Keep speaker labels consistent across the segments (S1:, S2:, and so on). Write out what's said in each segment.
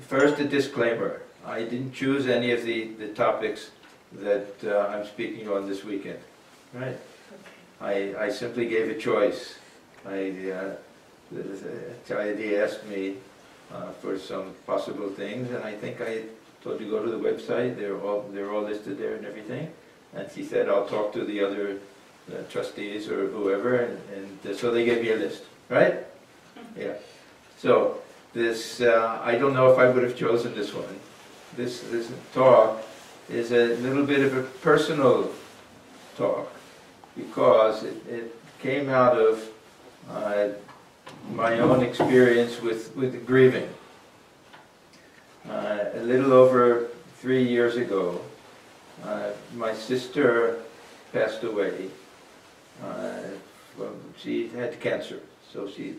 S1: first a disclaimer. I didn't choose any of the topics that I'm speaking on this weekend. Right? I simply gave a choice. The asked me for some possible things, and I think I told you go to the website. They're all listed there and everything. And she said, I'll talk to the other trustees or whoever, and so they gave me a list, right? Yeah. So this, I don't know if I would have chosen this one. This talk is a little bit of a personal talk because it came out of my own experience with grieving. A little over 3 years ago, my sister passed away. She had cancer, so she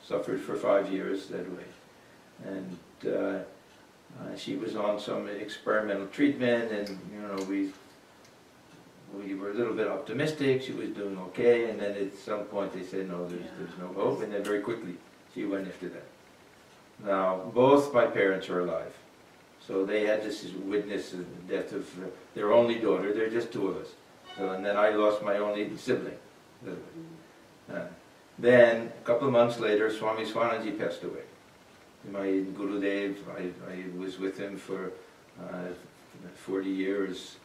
S1: suffered for 5 years that way. And she was on some experimental treatment, and we were a little bit optimistic. She was doing okay, and then at some point they said, no, there's no hope, and then very quickly she went after that. Now, both my parents are alive, so they had to witness the death of their only daughter. There are just two of us. So, and then I lost my only sibling. Then, a couple of months later, Swami Atmajnanananda passed away. My Gurudev, I was with him for 40 years,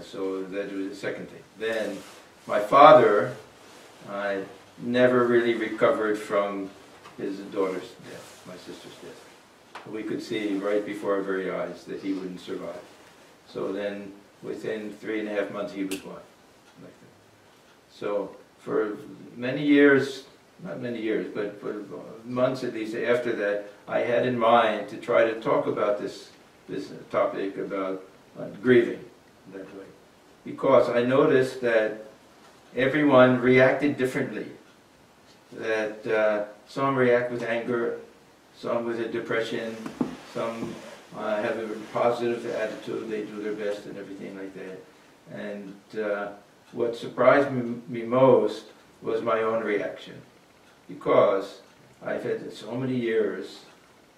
S1: so that was the second thing. Then, my father never really recovered from his daughter's death, my sister's death. We could see right before our very eyes that he wouldn't survive. So then, within 3.5 months, he was gone. Like that. So, for many years, not many years, but for months at least after that, I had in mind to try to talk about this topic about grieving that way. Because I noticed that everyone reacted differently. That some react with anger, some with a depression, some have a positive attitude, they do their best and everything like that. And what surprised me most was my own reaction. Because I've had so many years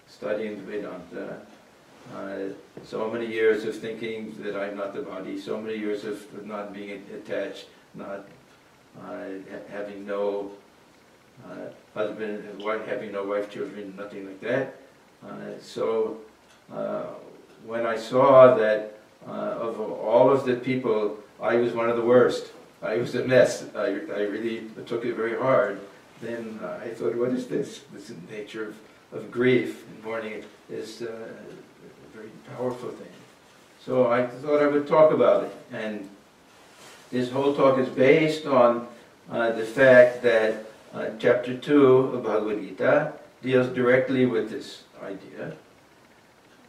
S1: studying Vedanta, so many years of thinking that I'm not the body, so many years of not being attached, not having no husband, having no wife, children, nothing like that. So when I saw that of all of the people, I was one of the worst. I was a mess. I really took it very hard. Then I thought, what is this? This nature of grief and mourning is a very powerful thing. So I thought I would talk about it. And this whole talk is based on the fact that chapter 2 of Bhagavad Gita deals directly with this idea,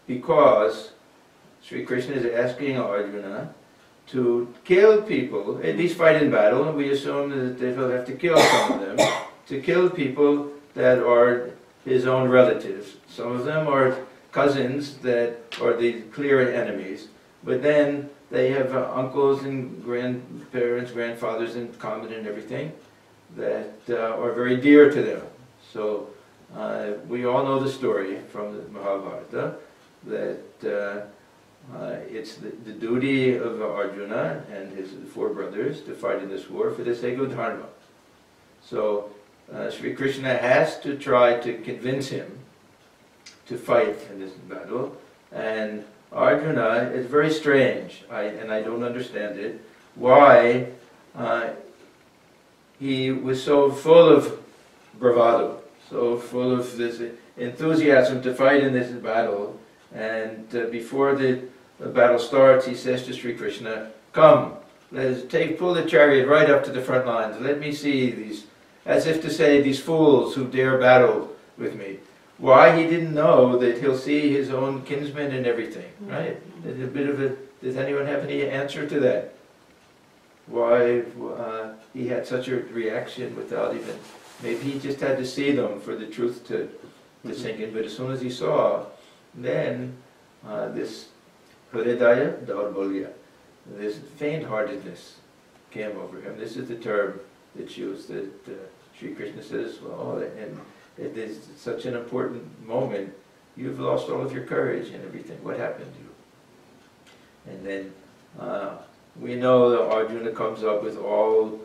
S1: because Sri Krishna is asking Arjuna to kill people, at least fight in battle, and we assume that they will have to kill some of them, to kill people that are his own relatives. Some of them are cousins that are the clear enemies, but then they have uncles and grandparents, grandfathers in common and everything that are very dear to them. So we all know the story from the Mahabharata that it's the duty of Arjuna and his 4 brothers to fight in this war for the sake of dharma. So Sri Krishna has to try to convince him to fight in this battle, and Arjuna is very strange, and I don't understand it, why he was so full of bravado, so full of this enthusiasm to fight in this battle, and before the battle starts, he says to Sri Krishna, come, let's pull the chariot right up to the front lines, let me see these, as if to say, these fools who dare battle with me. Why? He didn't know that he'll see his own kinsmen and everything, right? There's a bit of a, does anyone have any answer to that? Why he had such a reaction without even, maybe he just had to see them for the truth to sink in, but as soon as he saw, then this hridaya daurbalya, this faint-heartedness came over him. This is the term that's used, that Sri Krishna says, well, and it is such an important moment You've lost all of your courage and everything. What happened to you? And then we know that Arjuna comes up with all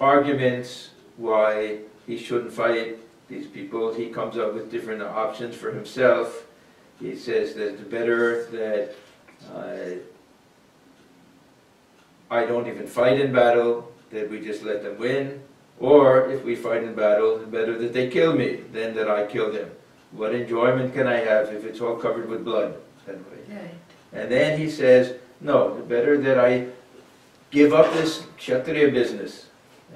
S1: arguments why he shouldn't fight these people. He comes up with different options for himself. He says that it's better that I don't even fight in battle, that we just let them win. Or if we fight in battle, it's better that they kill me than that I kill them. What enjoyment can I have if it's all covered with blood? That way.
S2: Right.
S1: And then he says, no, better that I give up this Kshatriya business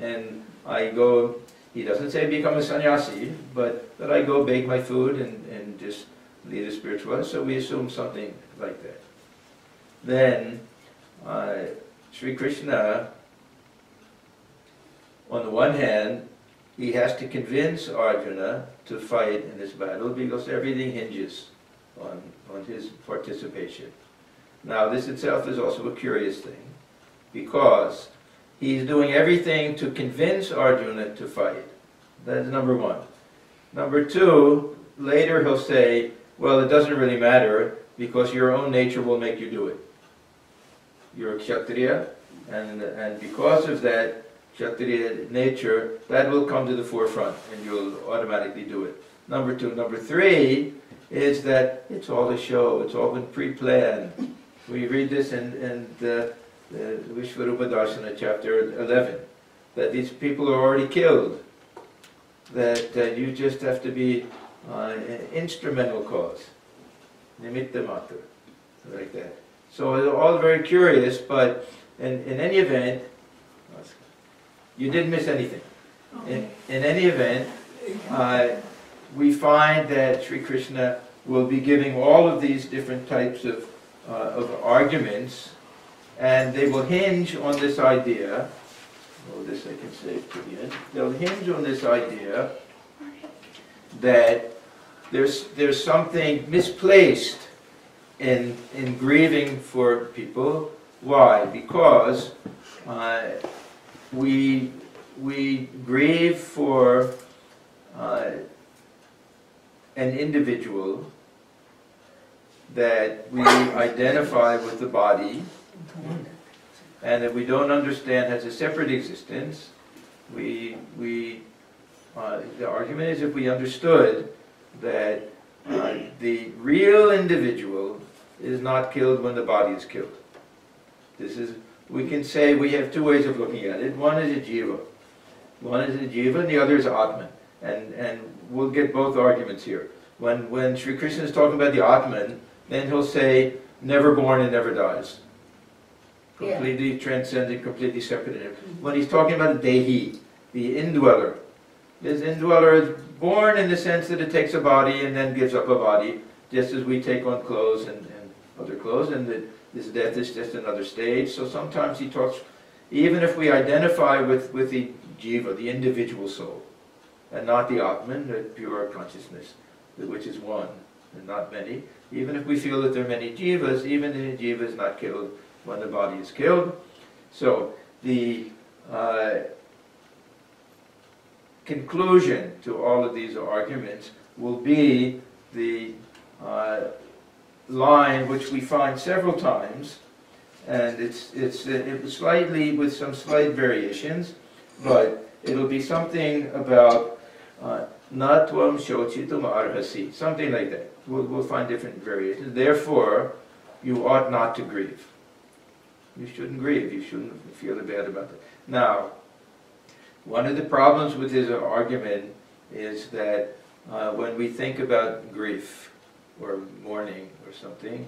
S1: and I go, he doesn't say become a sannyasi, but that I go bake my food and just lead a spiritual life. So we assume something like that. Then Sri Krishna, on the one hand, he has to convince Arjuna to fight in this battle because everything hinges on his participation. Now this itself is also a curious thing because he's doing everything to convince Arjuna to fight. That's number one. Number two, later he'll say, well, it doesn't really matter because your own nature will make you do it. You're a Kshatriya, and because of that Kshatriya nature, that will come to the forefront and you'll automatically do it. Number two. Number three is that it's all a show, it's all been pre-planned. We read this in the Vishvarupa Darshana, chapter 11, that these people are already killed, that you just have to be an instrumental cause, nimitta matra, like that. So it's all very curious, but in any event, you didn't miss anything. In any event, we find that Sri Krishna will be giving all of these different types of arguments, and they will hinge on this idea. Oh, this I can save to the end. They'll hinge on this idea that there's something misplaced in grieving for people. Why? Because we grieve for an individual that we identify with the body and that we don't understand has a separate existence. The argument is if we understood that the real individual is not killed when the body is killed. We can say we have two ways of looking at it. One is a jiva. One is a jiva and the other is Atman. And we'll get both arguments here. When Sri Krishna is talking about the Atman, then he'll say, never born and never dies. Completely transcendent, completely separate. When he's talking about the Dehi, the indweller, this indweller is born in the sense that it takes a body and then gives up a body, just as we take on clothes and other clothes, and that this death is just another stage. So sometimes he talks, even if we identify with the jiva, the individual soul, and not the Atman, the pure consciousness, which is one and not many, even if we feel that there are many jivas, even the jiva is not killed when the body is killed. So the conclusion to all of these arguments will be the line which we find several times, and it was slightly with some slight variations, but it'll be something about natvam shochitum arhasi, something like that. We'll find different variations. Therefore, you ought not to grieve. You shouldn't grieve. You shouldn't feel bad about it. Now, one of the problems with his argument is that when we think about grief or mourning or something,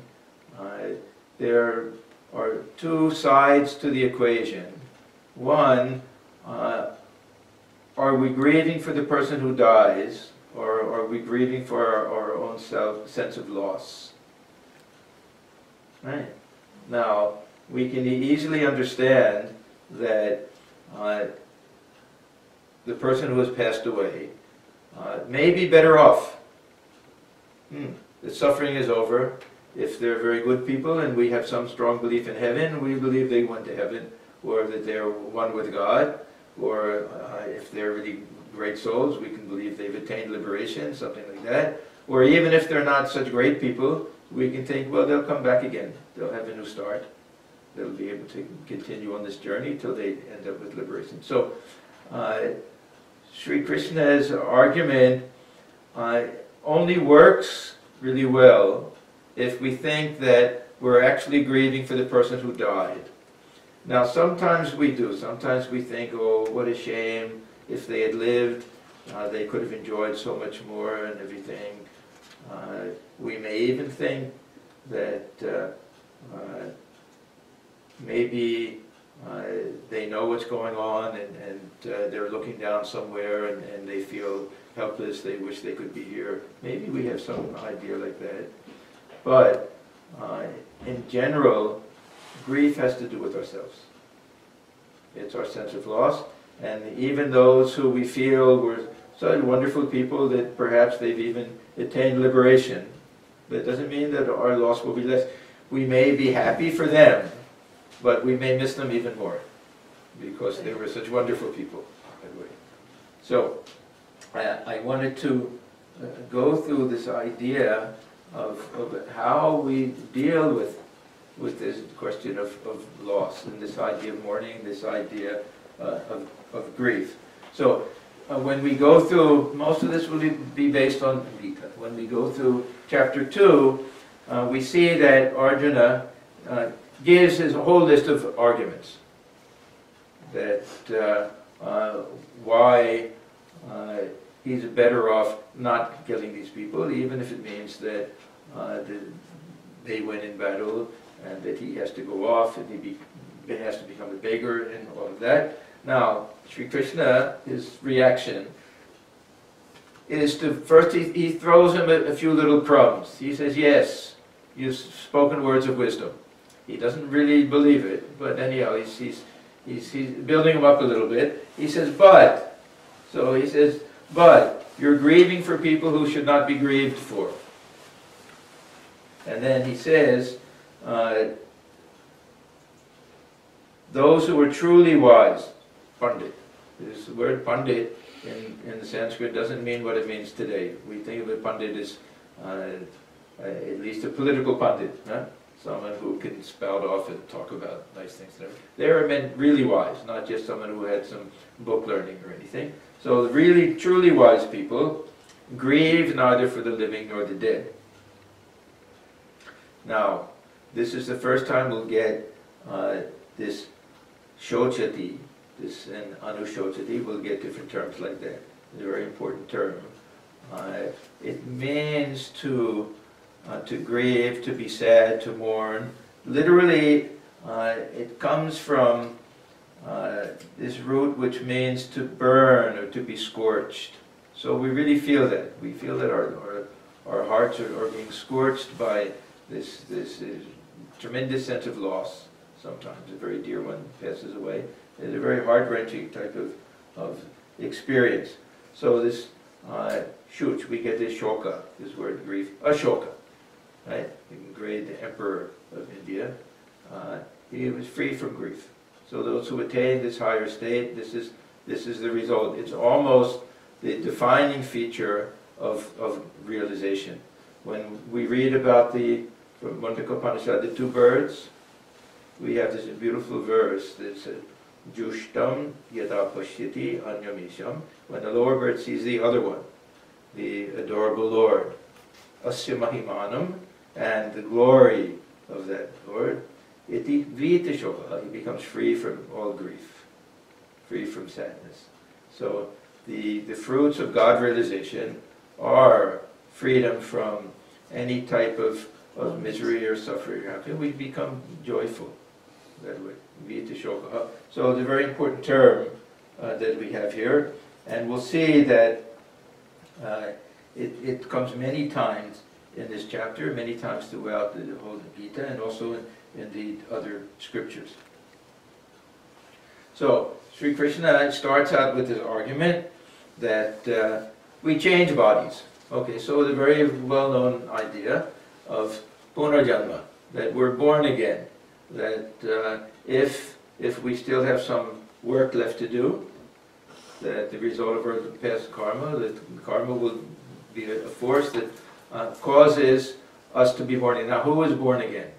S1: there are two sides to the equation. One, are we grieving for the person who dies, or are we grieving for our own sense of loss? Right. Now, we can easily understand that the person who has passed away may be better off. The suffering is over. If they're very good people and we have some strong belief in heaven, we believe they went to heaven, or that they're one with God, or if they're really great souls, we can believe they've attained liberation, something like that. Or even if they're not such great people, we can think, well, they'll come back again. They'll have a new start. They'll be able to continue on this journey till they end up with liberation. So, Sri Krishna's argument only works really well if we think that we're actually grieving for the person who died. Now, sometimes we do. Sometimes we think, oh, what a shame. If they had lived, they could have enjoyed so much more and everything. We may even think that maybe they know what's going on and they're looking down somewhere and they feel helpless, they wish they could be here. Maybe we have some idea like that. But in general, grief has to do with ourselves. It's our sense of loss, and even those who we feel were such wonderful people that perhaps they've even attained liberation, that doesn't mean that our loss will be less. We may be happy for them, but we may miss them even more because they were such wonderful people. So, I wanted to go through this idea of how we deal with this question of loss, and this idea of mourning, this idea of grief. So, when we go through, most of this will be based on Gita. When we go through chapter 2, we see that Arjuna gives his whole list of arguments that why he's better off not killing these people, even if it means that they win in battle and that he has to go off and he has to become a beggar and all of that. Now, Sri Krishna, his reaction is to, first he throws him a few little crumbs. He says, yes, you've spoken words of wisdom. He doesn't really believe it, but anyhow, he's building him up a little bit. He says, but, so he says, but you're grieving for people who should not be grieved for. And then he says, those who are truly wise, Pandit. This word Pandit in the Sanskrit doesn't mean what it means today. We think of a Pandit as at least a political Pandit, huh? Someone who can spout off and talk about nice things. They are meant really wise, not just someone who had some book learning or anything. So the really, truly wise people grieve neither for the living nor the dead. Now, this is the first time we'll get this shochati, this and anushochati, we'll get different terms like that. It's a very important term. It means to grieve, to be sad, to mourn. Literally, it comes from this root which means to burn or to be scorched. So we really feel that. We feel that our hearts are being scorched by this tremendous sense of loss. Sometimes a very dear one passes away. It's a very heart-wrenching type of experience. So this shuch, we get this shoka, this word grief, ashoka, right? The great emperor of India, he was free from grief. So those who attain this higher state, this is the result. It's almost the defining feature of realization. When we read about from Mundaka Upanishad, the two birds, we have this beautiful verse that says, Jushtam yada pashyati anyamisham, when the lower bird sees the other one, the adorable Lord, asya mahimanam, and the glory of that Lord, iti vita shoka, he becomes free from all grief, free from sadness. So the fruits of God realization are freedom from any type of misery or suffering. We become joyful that way. Vita shoka. So it's a very important term that we have here, and we'll see that it comes many times in this chapter, many times throughout the whole Gita, and also in the other scriptures. So Sri Krishna starts out with his argument that we change bodies. Okay, so the very well-known idea of punarjanma, that we're born again, that if we still have some work left to do, that the result of our past karma, that karma will be a force that causes us to be born again. Now, who is born again?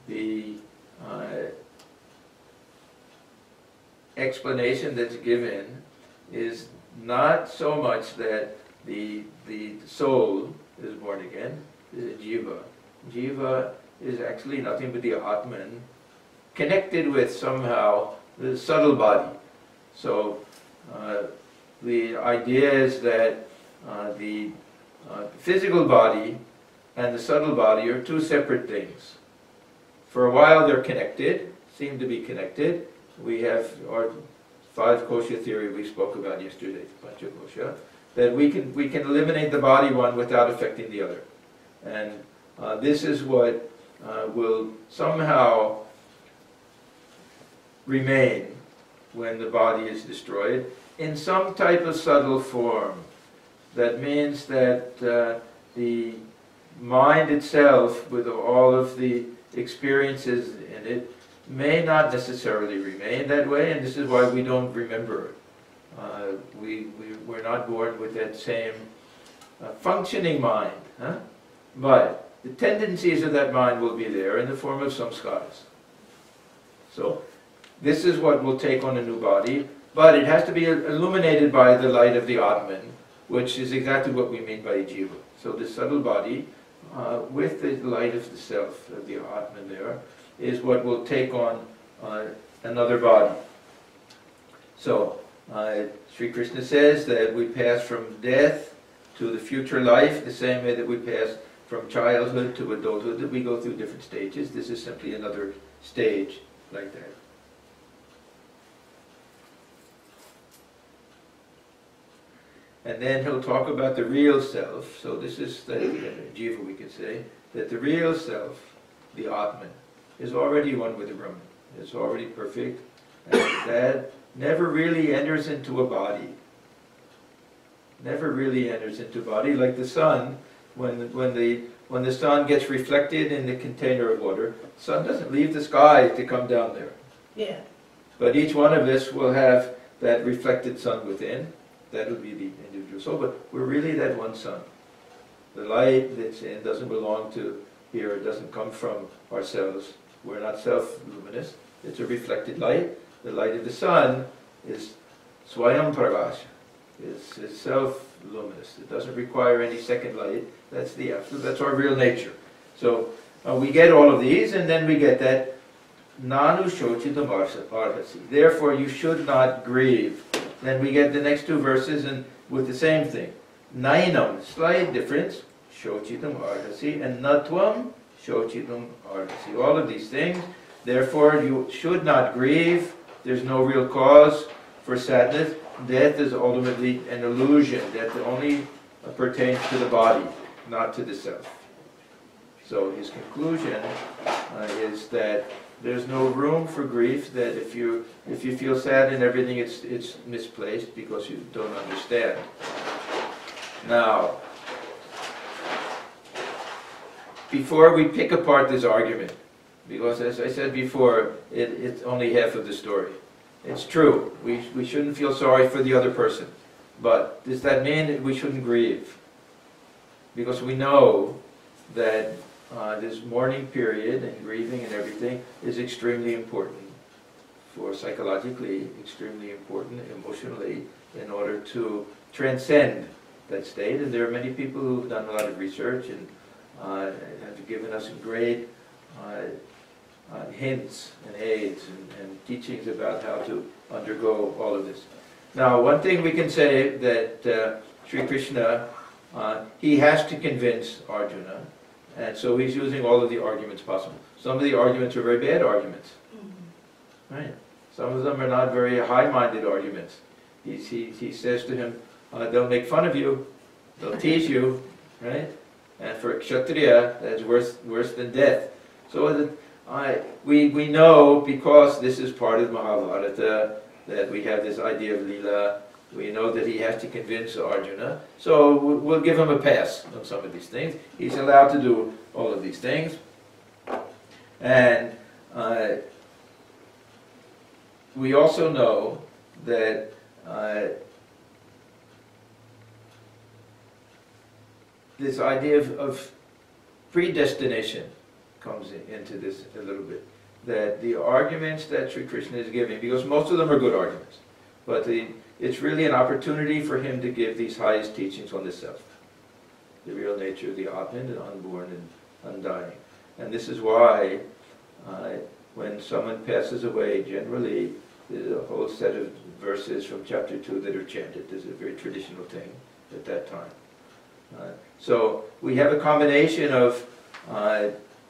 S1: The explanation that's given is not so much that the soul is born again, is a jiva. Jiva is actually nothing but the Atman connected with somehow the subtle body. So the idea is that the physical body and the subtle body are two separate things. For a while they're connected, seem to be connected. We have our 5 kosha theory we spoke about yesterday, pancha kosha, that we can eliminate the body one without affecting the other. And this is what will somehow remain when the body is destroyed in some type of subtle form. That means that the mind itself, with all of the experiences in it, may not necessarily remain that way, and this is why we don't remember it. We're not born with that same functioning mind, but the tendencies of that mind will be there in the form of samskaras. So this is what will take on a new body, but it has to be illuminated by the light of the Atman, which is exactly what we mean by jiva. So the subtle body, with the light of the self, of the Atman there, is what will take on another body. So Sri Krishna says that we pass from death to the future life the same way that we pass from childhood to adulthood, that we go through different stages. This is simply another stage like that. And then he'll talk about the real self. So this is the jiva, we could say, that the real self, the Atman, is already one with the Brahman. It's already perfect. And that never really enters into a body. Never really enters into a body. Like the sun, when the sun gets reflected in the container of water, the sun doesn't leave the sky to come down there.
S2: Yeah.
S1: But each one of us will have that reflected sun within. That will be the individual soul, but we're really that one sun. The light that's in doesn't belong to here, it doesn't come from ourselves. We're not self-luminous. It's a reflected light. The light of the sun is swayam prakash. It's self-luminous. It doesn't require any second light. That's the absolute, that's our real nature. So we get all of these, and then we get that nanu shochitam arhasi. Therefore you should not grieve. Then we get the next 2 verses and with the same thing. Nainam, slight difference, shochitam arhasi, and natvam shochitam arhasi. All of these things. Therefore you should not grieve. There's no real cause for sadness. Death is ultimately an illusion. Death only pertains to the body, not to the self. So his conclusion is that there's no room for grief, that if you feel sad and everything, it's misplaced because you don't understand. Now, before we pick apart this argument, because as I said before, it's only half of the story. It's true, we shouldn't feel sorry for the other person, but does that mean that we shouldn't grieve? Because we know that this mourning period and grieving and everything is extremely important, for psychologically extremely important, emotionally, in order to transcend that state. And there are many people who've done a lot of research and have given us great hints and aids and teachings about how to undergo all of this. Now, one thing we can say that Sri Krishna, he has to convince Arjuna. And so he's using all of the arguments possible. Some of the arguments are very bad arguments. Right? Some of them are not very high-minded arguments. He says to him, they'll make fun of you, they'll tease you, right? And for a kshatriya, that's worse than death. So we know, because this is part of Mahabharata, that we have this idea of Leela. We know that he has to convince Arjuna, so we'll give him a pass on some of these things. He's allowed to do all of these things. And we also know that this idea of predestination comes into this a little bit. That the arguments that Sri Krishna is giving, because most of them are good arguments, but it's really an opportunity for him to give these highest teachings on the self, the real nature of the Atman, the unborn and undying. And this is why when someone passes away, generally there's a whole set of verses from chapter 2 that are chanted. This is a very traditional thing at that time. So we have a combination of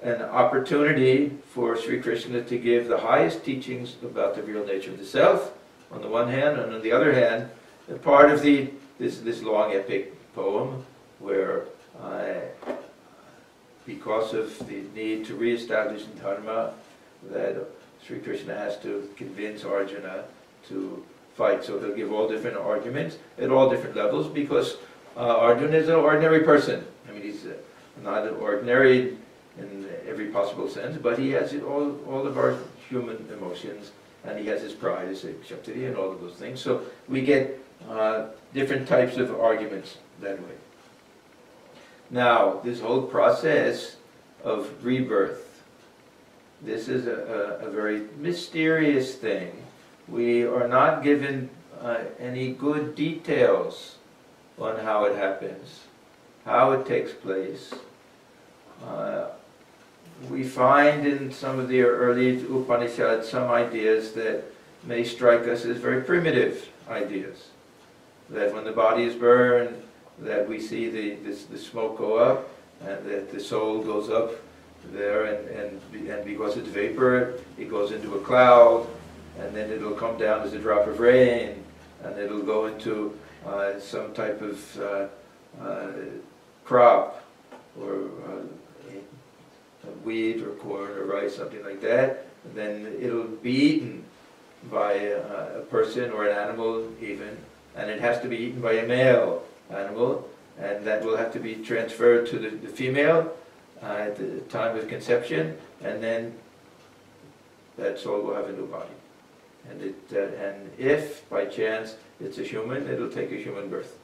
S1: an opportunity for Sri Krishna to give the highest teachings about the real nature of the self, on the one hand, and on the other hand, a part of this long epic poem where because of the need to reestablish dharma, that Sri Krishna has to convince Arjuna to fight. So he'll give all different arguments at all different levels, because Arjuna is an ordinary person. I mean, he's not an ordinary in every possible sense, but he has all of our human emotions, and he has his pride, his kshatriya, and all of those things. So we get different types of arguments that way. Now, this whole process of rebirth, this is a very mysterious thing. We are not given any good details on how it happens, how it takes place. We find in some of the early Upanishads some ideas that may strike us as very primitive ideas. That when the body is burned, that we see the smoke go up, and that the soul goes up there, and because it's vapor, it goes into a cloud, and then it'll come down as a drop of rain, and it'll go into some type of crop, or wheat or corn or rice, something like that. And then it'll be eaten by a person or an animal even, and it has to be eaten by a male animal, and that will have to be transferred to the female at the time of conception, and then that soul will have a new body. And if by chance it's a human, it'll take a human birth.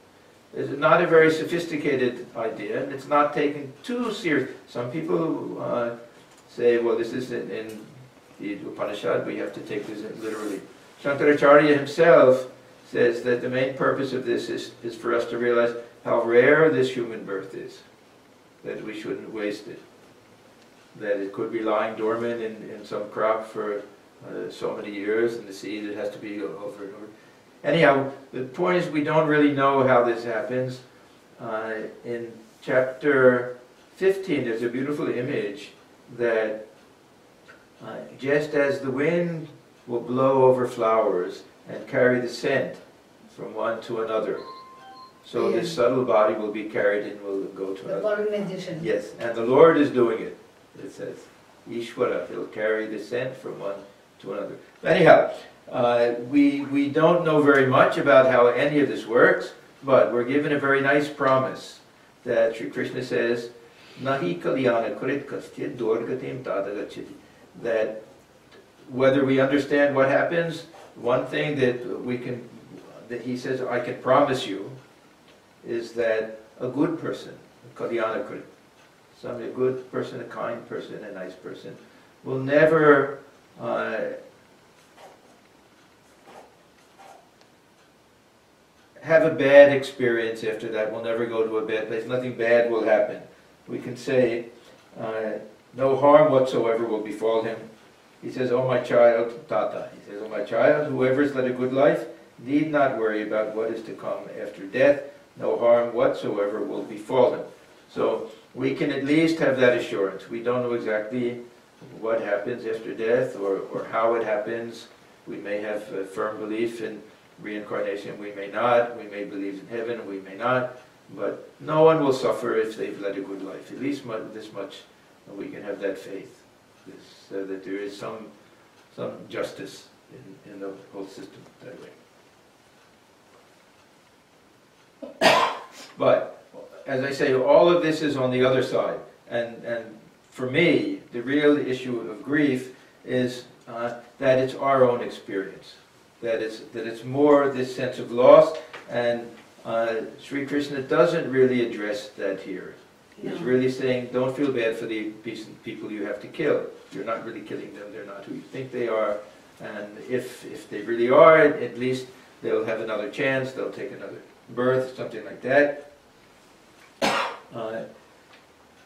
S1: It's not a very sophisticated idea, and it's not taken too serious. Some people say, well, this is in the Upanishad, we have to take this literally. Shankaracharya himself says that the main purpose of this is for us to realize how rare this human birth is, that we shouldn't waste it, that it could be lying dormant in some crop for so many years, and the seed, it has to be over and over. Anyhow, the point is we don't really know how this happens. In chapter 15, there's a beautiful image that just as the wind will blow over flowers and carry the scent from one to another, so this subtle body will be carried and will go to another.
S2: The pollination.
S1: Yes, and the Lord is doing it. It says, Ishvara, he'll carry the scent from one to another. But anyhow, we don't know very much about how any of this works, but we're given a very nice promise that Sri Krishna says, Nahi kalyana kurit kastya dorgatim tadagachiti. That whether we understand what happens, one thing that he says, I can promise you, is that a good person, kalyana kurit, a good person, a kind person, a nice person, will never have a bad experience after that, will never go to a bad place, nothing bad will happen. We can say, no harm whatsoever will befall him. He says, oh my child, Tata, he says, oh my child, whoever has led a good life need not worry about what is to come after death. No harm whatsoever will befall him. So we can at least have that assurance. We don't know exactly what happens after death or how it happens. We may have a firm belief in reincarnation, we may not. We may believe in heaven, we may not. But no one will suffer if they've led a good life. At least this much we can have that faith, so that there is some justice in the whole system that way. But, as I say, all of this is on the other side. And for me, the real issue of grief is that it's our own experience. that it's more this sense of loss, and Sri Krishna doesn't really address that here. He's really saying, don't feel bad for the people you have to kill. You're not really killing them, they're not who you think they are, and if they really are, at least they'll have another chance, they'll take another birth, something like that.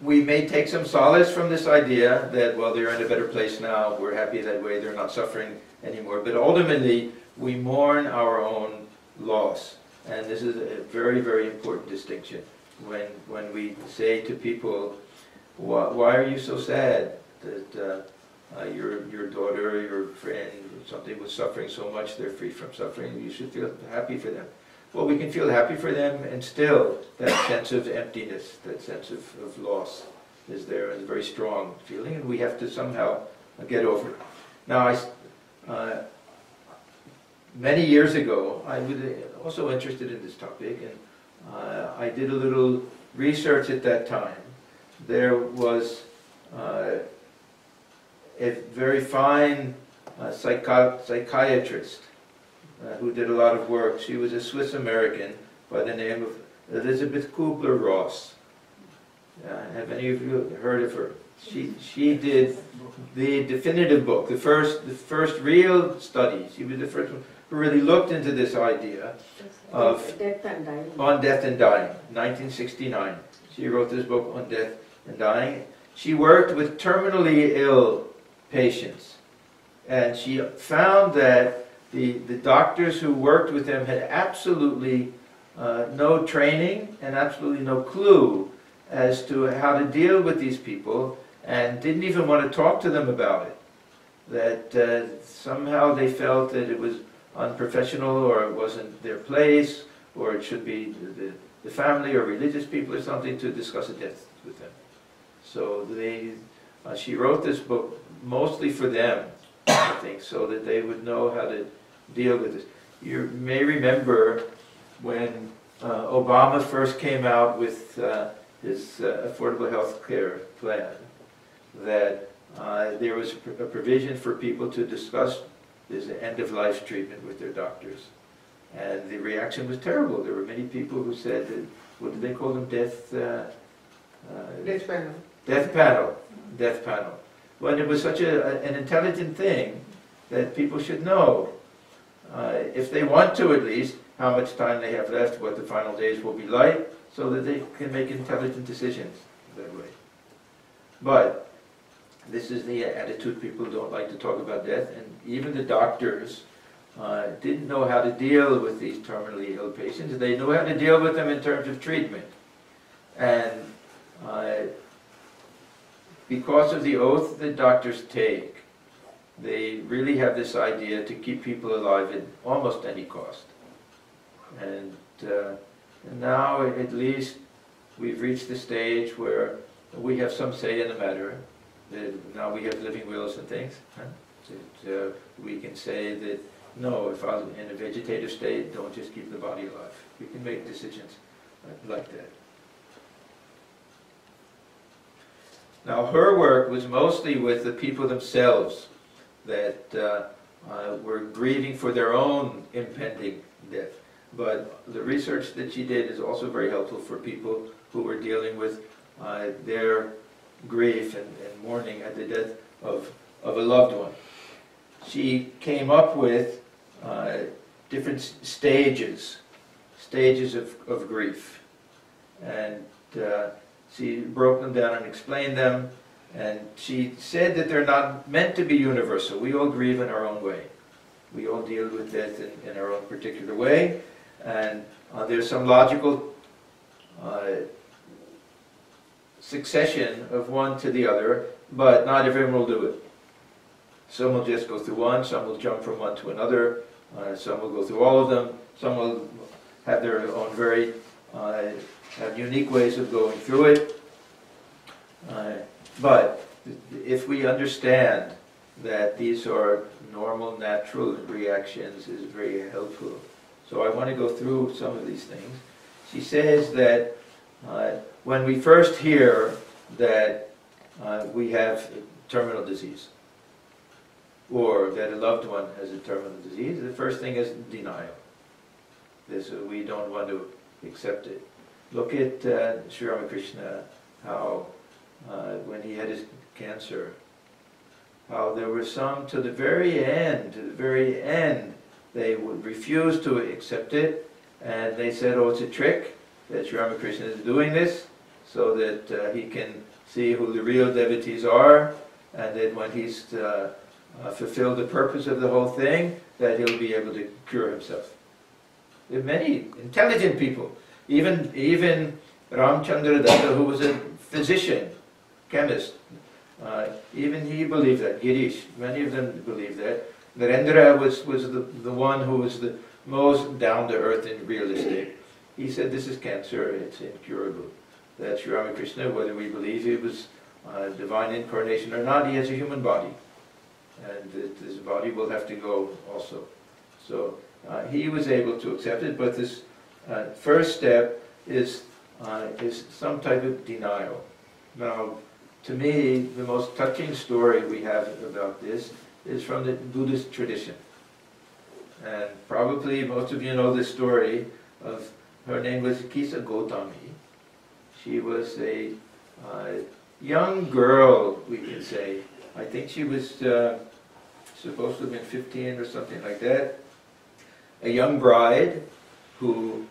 S1: We may take some solace from this idea that, well, they're in a better place now, we're happy that way, they're not suffering anymore, but ultimately we mourn our own loss. And this is a very, very important distinction. When we say to people, why are you so sad that your daughter, your friend, something was suffering so much, they're free from suffering, you should feel happy for them. Well, we can feel happy for them, and still that sense of emptiness, that sense of loss is there, and a very strong feeling, and we have to somehow get over it. Now, many years ago, I was also interested in this topic, and I did a little research at that time. There was a very fine psychiatrist who did a lot of work. She was a Swiss-American by the name of Elizabeth Kubler-Ross. Have any of you heard of her? She did the definitive book, the first real study. She was the first one who really looked into this idea of
S2: death and dying.
S1: On death and dying, 1969. She wrote this book on death and dying. She worked with terminally ill patients, and she found that the doctors who worked with them had absolutely no training and absolutely no clue as to how to deal with these people, and didn't even want to talk to them about it. That somehow they felt that it was unprofessional, or it wasn't their place, or it should be the family or religious people or something to discuss a death with them. So she wrote this book mostly for them, I think, so that they would know how to deal with this. You may remember when Obama first came out with his affordable health care plan, that there was a provision for people to discuss this end-of-life treatment with their doctors. And the reaction was terrible. There were many people who said, that, what did they call them? Death panel. Death panel. Death panel. When it was such an intelligent thing that people should know, if they want to at least, how much time they have left, what the final days will be like, so that they can make intelligent decisions that way. But this is the attitude. People don't like to talk about death, and even the doctors didn't know how to deal with these terminally ill patients. They knew how to deal with them in terms of treatment. And because of the oath that doctors take, they really have this idea to keep people alive at almost any cost. And now, at least, we've reached the stage where we have some say in the matter. Now we have living wills and things. That we can say that, no, if I'm in a vegetative state, don't just keep the body alive. We can make decisions like that. Now, her work was mostly with the people themselves that were grieving for their own impending death. But the research that she did is also very helpful for people who were dealing with their grief and mourning at the death of a loved one. She came up with different stages of grief. And she broke them down and explained them. And she said that they're not meant to be universal. We all grieve in our own way. We all deal with death in our own particular way. And there's some logical succession of one to the other, but not everyone will do it. Some will just go through one, some will jump from one to another, some will go through all of them, some will have their own very have unique ways of going through it. But if we understand that these are normal, natural reactions, is very helpful. So I want to go through some of these things. She says that when we first hear that we have terminal disease, or that a loved one has a terminal disease, the first thing is denial. We don't want to accept it. Look at Sri Ramakrishna, how when he had his cancer, how there were some to the very end, they would refuse to accept it, and they said, oh, it's a trick, that Sri Ramakrishna is doing this, so that he can see who the real devotees are, and that when he's fulfilled the purpose of the whole thing, that he'll be able to cure himself. There are many intelligent people, even Ramchandra Datta, who was a physician, chemist, even he believed that. Girish, many of them believed that. Narendra was the one who was the most down-to-earth and realistic. He said, this is cancer, it's incurable. That Sri Ramakrishna, whether we believe he was divine incarnation or not, he has a human body. And that his body will have to go also. So he was able to accept it, but this first step is some type of denial. Now, to me, the most touching story we have about this is from the Buddhist tradition. And probably most of you know this story of, her name was Kisa Gotami. She was a young girl, we can say. I think she was supposed to have been 15 or something like that. A young bride who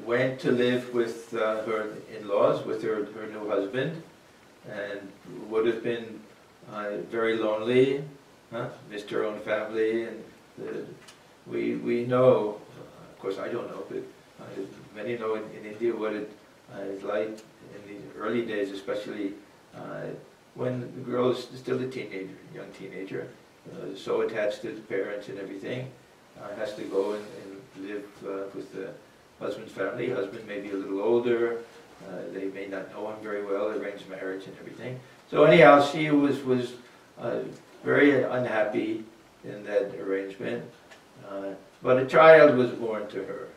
S1: went to live with her in-laws, with her new husband, and would have been very lonely, missed her own family, and we know, of course I don't know, but many know in India what it is like in the early days, especially when the girl is still a teenager, young teenager, so attached to the parents and everything, has to go and live with the husband's family. Husband may be a little older, they may not know him very well, arranged marriage and everything. So anyhow, she was very unhappy in that arrangement, but a child was born to her.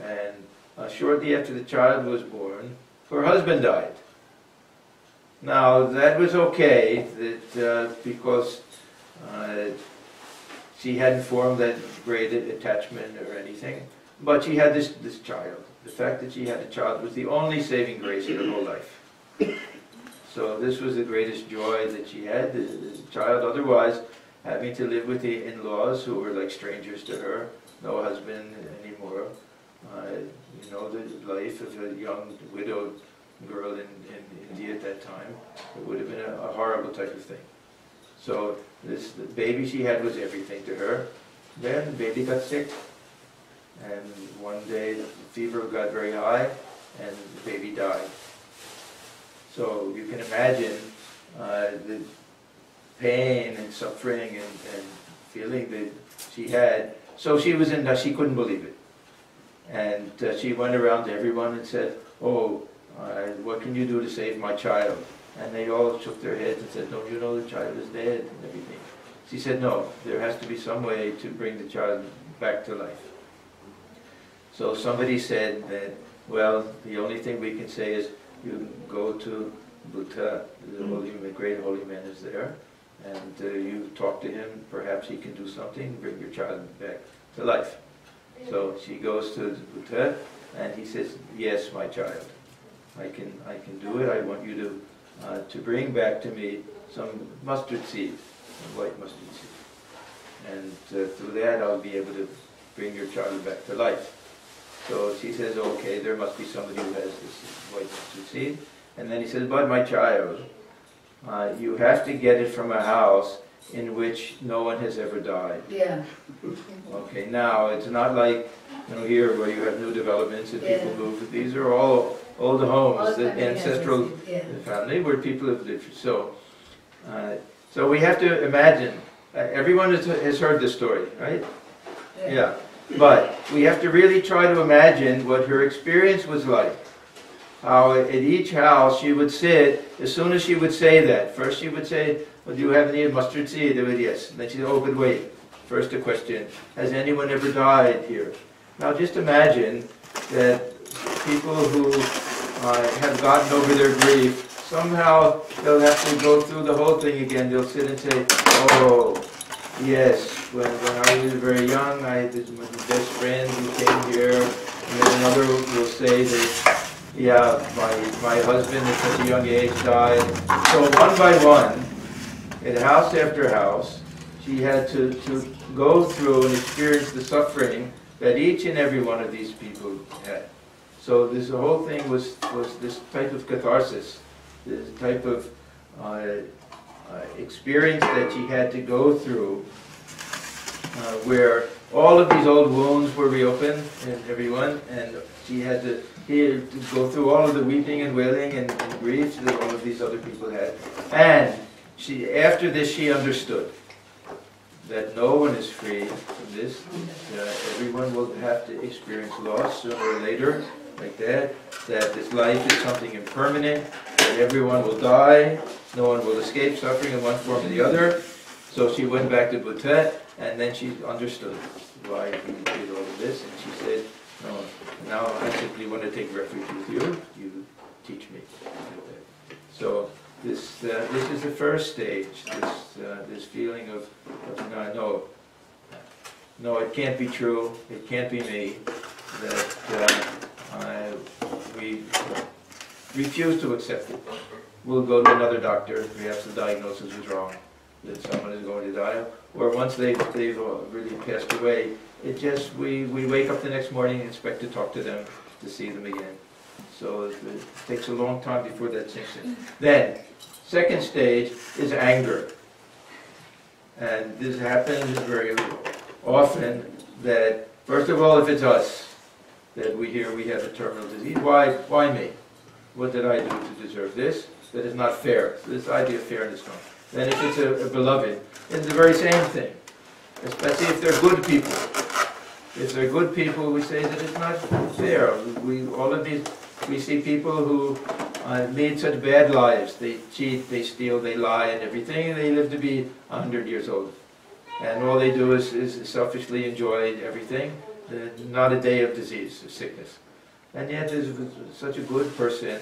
S1: And shortly after the child was born, her husband died. Now that was okay, that because she hadn't formed that great attachment or anything, but she had this child. The fact that she had a child was the only saving grace in her whole life. So this was the greatest joy that she had, the child. Otherwise, having to live with the in-laws who were like strangers to her, no husband anymore. You know, the life of a young widowed girl in India at that time, it would have been a horrible type of thing. So the baby she had was everything to her. Then the baby got sick, and one day the fever got very high, and the baby died. So you can imagine the pain and suffering and feeling that she had. So she was she couldn't believe it. And she went around to everyone and said, oh, what can you do to save my child? And they all shook their heads and said, don't you know the child is dead and everything? She said, no, there has to be some way to bring the child back to life. So somebody said that, well, the only thing we can say is you go to Buddha, the great holy man is there, and you talk to him, perhaps he can do something, bring your child back to life. So she goes to Buddha, and he says, yes, my child, I can do it. I want you to bring back to me some mustard seed, white mustard seed. And through that I'll be able to bring your child back to life. So she says, okay, there must be somebody who has this white mustard seed. And then he says, but my child, you have to get it from a house in which no one has ever died.
S2: Yeah.
S1: Okay, now it's not like here where you have new developments and people move. These are all old homes, the ancestral family where people have lived. So, so we have to imagine. Everyone has heard this story, right? Yeah. But we have to really try to imagine what her experience was like. How at each house she would sit, as soon as she would say that, first she would say, well, do you have any mustard seed? They would, yes. And then she'd say, oh, but wait, first a question, has anyone ever died here? Now just imagine that people who have gotten over their grief somehow they'll have to go through the whole thing again. They'll sit and say, oh, yes, when I was very young, I had this my best friend who came here, and then another will say that, yeah, my husband at such a young age died. So one by one, in house after house, she had to go through and experience the suffering that each and every one of these people had. So this the whole thing was this type of catharsis, this type of experience that she had to go through, where all of these old wounds were reopened in everyone, and she had to go through all of the weeping and wailing and grief that all of these other people had. And after this, she understood that no one is free from this. Everyone will have to experience loss sooner or later, like that this life is something impermanent, that everyone will die, no one will escape suffering in one form or the other. So she went back to Buddha, and then she understood why he did all of this, and she said, no, now I simply want to take refuge with you, you teach me. So this is the first stage, this feeling of no, it can't be true, it can't be me, that we refuse to accept it. We'll go to another doctor, perhaps the diagnosis is wrong, that someone is going to die, or once they've really passed away, it just, we wake up the next morning and expect to talk to them, to see them again. So it takes a long time before that sinks in. Then, second stage is anger. And this happens very often that, first of all, if it's us, that we hear we have a terminal disease, why me? What did I do to deserve this? That is not fair. So this idea of fairness comes. Then if it's a beloved, it's the very same thing. Especially if they're good people. If they're good people, we say that it's not fair. We see people who lead such bad lives. They cheat, they steal, they lie and everything, and they live to be 100 years old. And all they do is selfishly enjoy everything. Not a day of disease, of sickness. And yet there's such a good person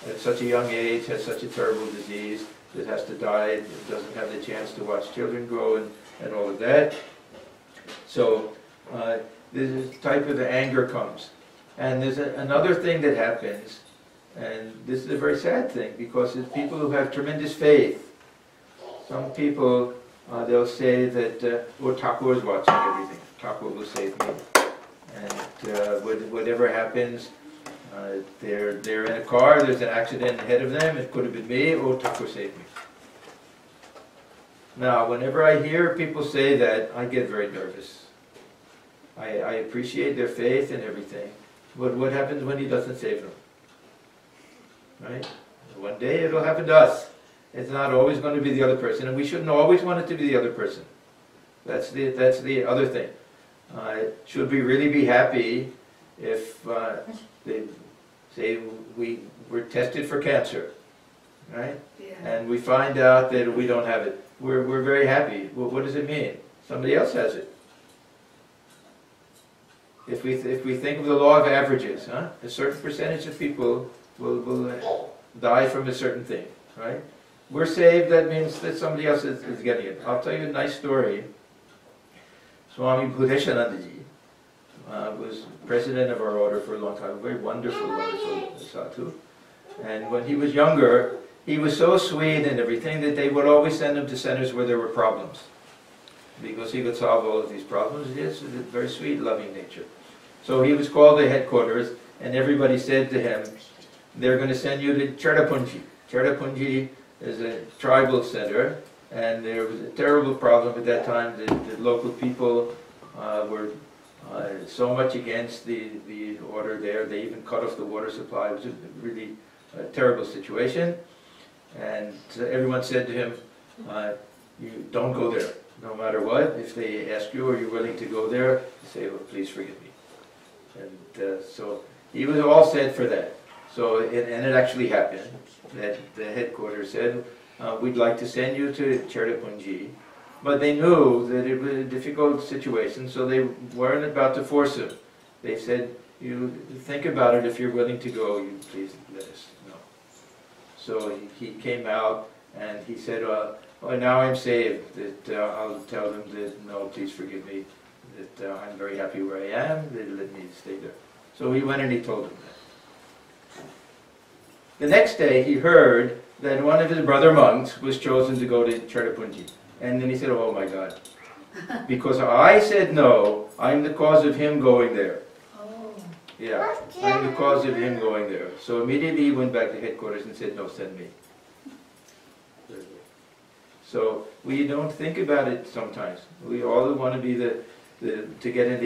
S1: at such a young age, has such a terrible disease, that has to die, doesn't have the chance to watch children grow and all of that. So this type of anger comes. And there's another thing that happens, and this is a very sad thing, because it's people who have tremendous faith. Some people, they'll say that, oh, Thakur is watching everything. Thakur will save me. And whatever happens, they're in a car, there's an accident ahead of them, it could have been me, oh, Thakur saved me. Now, whenever I hear people say that, I get very nervous. I appreciate their faith and everything, but what happens when he doesn't save them? Right? One day it'll happen to us. It's not always going to be the other person, and we shouldn't always want it to be the other person. That's the other thing. Should we really be happy if they say we're tested for cancer, right? Yeah. And we find out that we don't have it? We're very happy. Well, what does it mean? Somebody else has it. If we think of the law of averages, a certain percentage of people will die from a certain thing, right? We're saved, that means that somebody else is getting it. I'll tell you a nice story. Swami Atmajnanananda was president of our order for a long time, a very wonderful sadhu. And when he was younger, he was so sweet and everything that they would always send him to centers where there were problems, because he could solve all of these problems. Yes, a very sweet, loving nature. So he was called to headquarters, and everybody said to him, they're going to send you to Cherrapunji. Cherrapunji is a tribal center, and there was a terrible problem at that time. The local people were so much against the order there, they even cut off the water supply. It was a really terrible situation. And everyone said to him, you don't go there, no matter what. If they ask you, are you willing to go there? You say, well, please forgive me. And so he was all set for that. So, and it actually happened, that the headquarters said, we'd like to send you to Cherrapunji. But they knew that it was a difficult situation, so they weren't about to force him. They said, you think about it, if you're willing to go, you please let us know. So he came out and he said, "Oh, now I'm saved, that I'll tell them that, no, please forgive me, that I'm very happy where I am, they let me stay there." So he went and he told them that. The next day he heard that one of his brother monks was chosen to go to Cherrapunji. And then he said, "Oh my God, because I said no, I'm the cause of him going there."
S2: Oh.
S1: Yeah, I'm the cause of him going there. So immediately he went back to headquarters and said, "No, send me." So we don't think about it sometimes. We all want to be to get in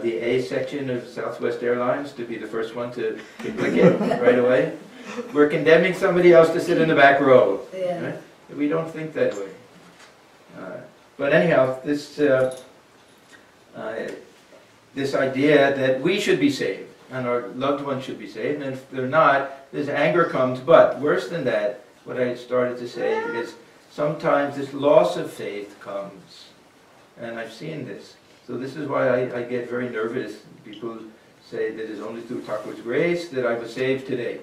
S1: the A section of Southwest Airlines, to be the first one to click it right away. We're condemning somebody else to sit in the back row.
S2: Yeah.
S1: Right? We don't think that way. But anyhow, this idea that we should be saved and our loved ones should be saved, and if they're not, this anger comes. But worse than that, what I started to say is sometimes this loss of faith comes, and I've seen this. So this is why I get very nervous. People say that it's only through Thakur's grace that I was saved today.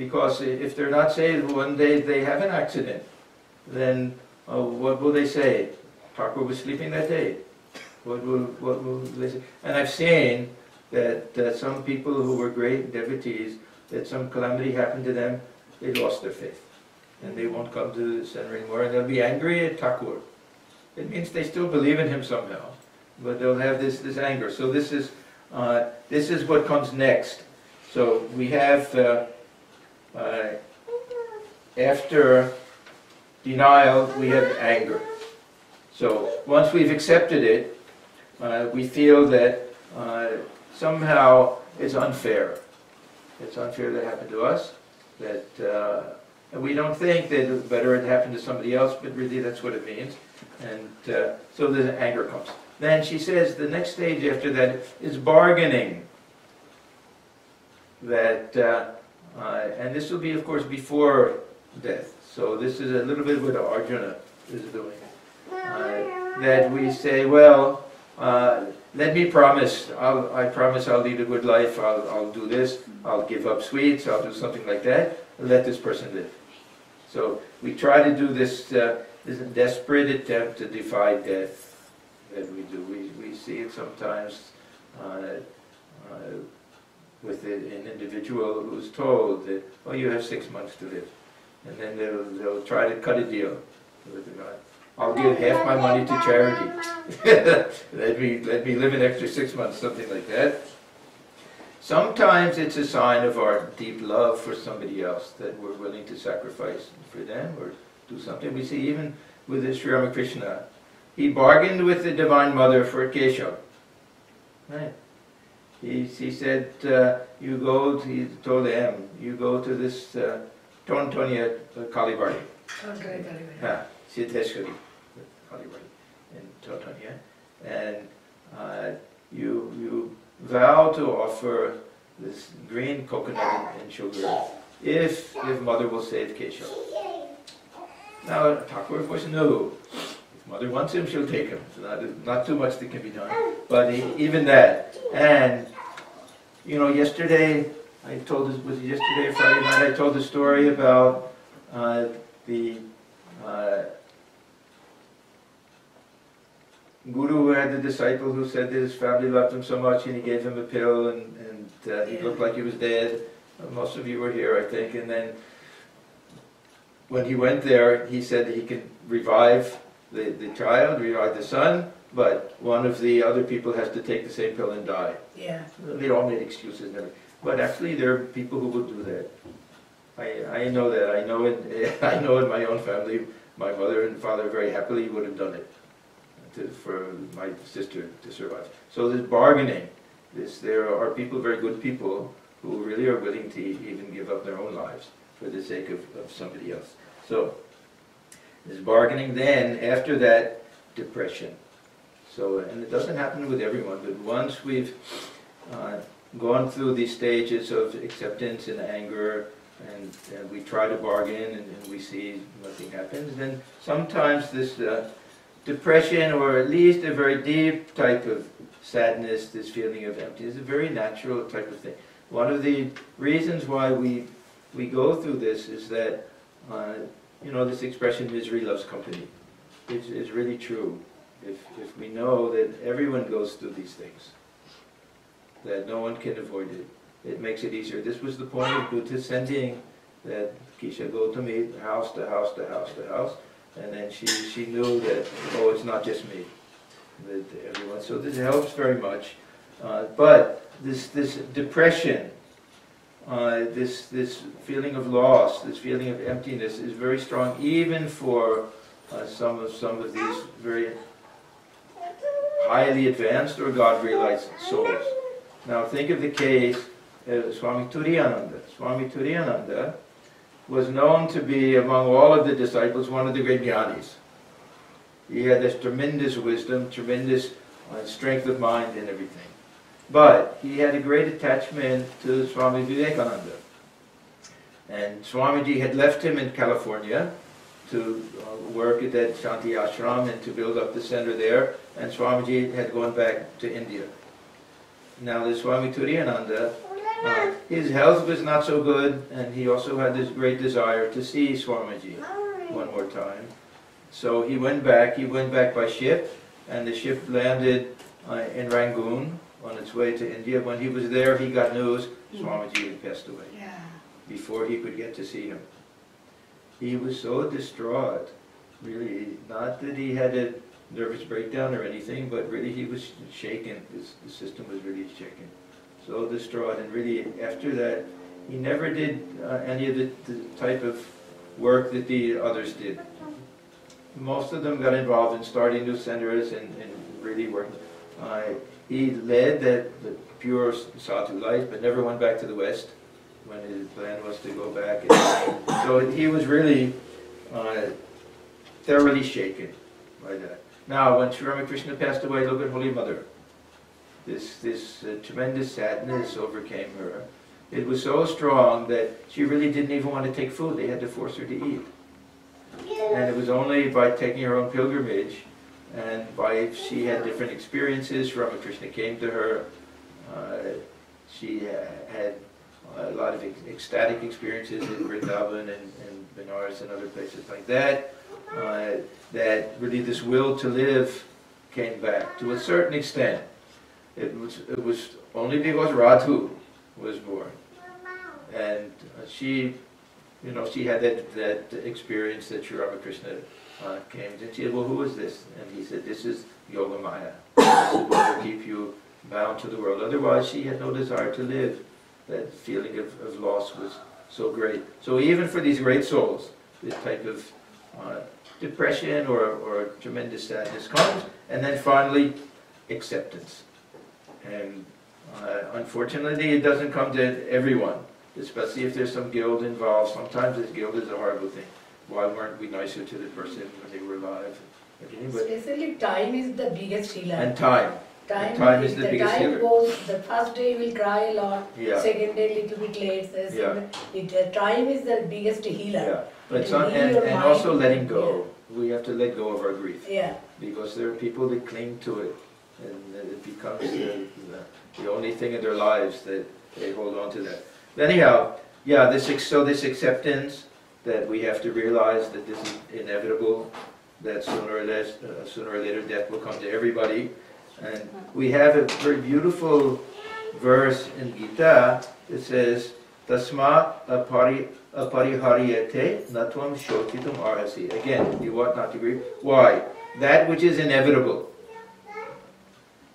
S1: Because if they're not saved, one day they have an accident, then what will they say? Thakur was sleeping that day. What will they say? And I've seen that some people who were great devotees, that some calamity happened to them, they lost their faith. And they won't come to the center anymore, and they'll be angry at Thakur. It means they still believe in him somehow, but they'll have this anger. So this is what comes next. So we have after denial, we have anger. So once we've accepted it, we feel that somehow it's unfair. It's unfair that happened to us. That and we don't think that it's better it happened to somebody else, but really that's what it means. And so the anger comes. Then she says the next stage after that is bargaining. That and this will be, of course, before death. So this is a little bit what Arjuna is doing. That we say, well, let me promise. I promise I'll lead a good life. I'll do this. I'll give up sweets. I'll do something like that. Let this person live. So we try to do this desperate attempt to defy death that we do. We see it sometimes with an individual who's told that, oh, you have 6 months to live. And then they'll try to cut a deal with the guy. I'll give half my money to charity. let me live an extra 6 months, something like that. Sometimes it's a sign of our deep love for somebody else, that we're willing to sacrifice for them or do something. We see even with Sri Ramakrishna, he bargained with the Divine Mother for Keshav. Right? He said, you go, he told him, you go to this Tontonia Kalibari. Yeah, Siddheshwari Kalibari in Tontonia. And you vow to offer this green coconut and sugar if Mother will save Keshav. Now, Thakur, of course, no. If Mother wants him, she'll take him. So not too much that can be done. But even that. And, you know, yesterday, I told this, was it yesterday or Friday night, I told the story about the Guru who had the disciple who said that his family loved him so much and he gave him a pill and he looked like he was dead. Most of you were here, I think. And then when he went there, he said that he could revive the child, revive the son, but one of the other people has to take the same pill and die.
S2: Yeah.
S1: They all made excuses and everything. But actually there are people who will do that. I know that. I know in my own family, my mother and father very happily would have done it for my sister to survive. So this bargaining, there are people, very good people, who really are willing to even give up their own lives for the sake of somebody else. So this bargaining, then after that, depression. So, and it doesn't happen with everyone, but once we've gone through these stages of acceptance and anger, and we try to bargain and we see nothing happens, then sometimes this depression, or at least a very deep type of sadness, this feeling of emptiness, is a very natural type of thing. One of the reasons why we we go through this is that, you know, this expression, misery loves company. It's really true. If we know that everyone goes through these things, that no one can avoid it, it makes it easier. This was the point of Buddha sending that Kisha go to me, house to house to house to house, and then she knew that, oh, it's not just me, that everyone. So this helps very much. But this depression, this feeling of loss, this feeling of emptiness is very strong, even for some of these very highly advanced or God-realized souls. Now think of the case of Swami Turiyananda. Swami Turiyananda was known to be, among all of the disciples, one of the great jnanis. He had this tremendous wisdom, tremendous strength of mind and everything. But he had a great attachment to Swami Vivekananda. And Swamiji had left him in California to work at that Shanti Ashram and to build up the center there. And Swamiji had gone back to India. Now the Swami Turiyananda, his health was not so good, and he also had this great desire to see Swamiji one more time. So he went back by ship, and the ship landed in Rangoon on its way to India. When he was there, he got news Swamiji had passed away before he could get to see him. He was so distraught, really, not that he had a nervous breakdown or anything, but really he was shaken. The system was really shaken. So distraught, and really after that, he never did any of the type of work that the others did. Most of them got involved in starting new centers and really working. He led the pure sadhu life, but never went back to the West when his plan was to go back. So he was really thoroughly shaken by that. Now, when Sri Ramakrishna passed away, look at Holy Mother. This tremendous sadness overcame her. It was so strong that she really didn't even want to take food. They had to force her to eat. And it was only by taking her own pilgrimage and by she had different experiences. Ramakrishna came to her. She had a lot of ecstatic experiences in Vrindavan and Benares and other places like that. That really this will to live came back to a certain extent. It was only because Radhu was born, and she, you know, she had that experience that Sri Ramakrishna came to. And she said, "Well, who is this?" And he said, "This is Yoga Maya. This is what will keep you bound to the world. Otherwise, she had no desire to live." That feeling of loss was so great. So even for these great souls, this type of depression or tremendous sadness comes, and then finally acceptance. And unfortunately, it doesn't come to everyone, especially if there's some guilt involved. Sometimes this guilt is a horrible thing. Why weren't we nicer to the person when they were alive?
S2: Especially time is the biggest healer.
S1: And time. Time is the biggest healer.
S2: The first day will cry a lot, second day little bit late. Time is the biggest healer.
S1: Yeah. But and also letting go. We have to let go of our grief.
S2: Yeah.
S1: Because there are people that cling to it, and it becomes the only thing in their lives that they hold on to that. But anyhow, yeah, this acceptance that we have to realize that this is inevitable, that sooner or later death will come to everybody. And we have a very beautiful verse in Gita that says, Tasmat apariharyate natvam shotitum arhasi. Again, you ought not to grieve. Why? That which is inevitable.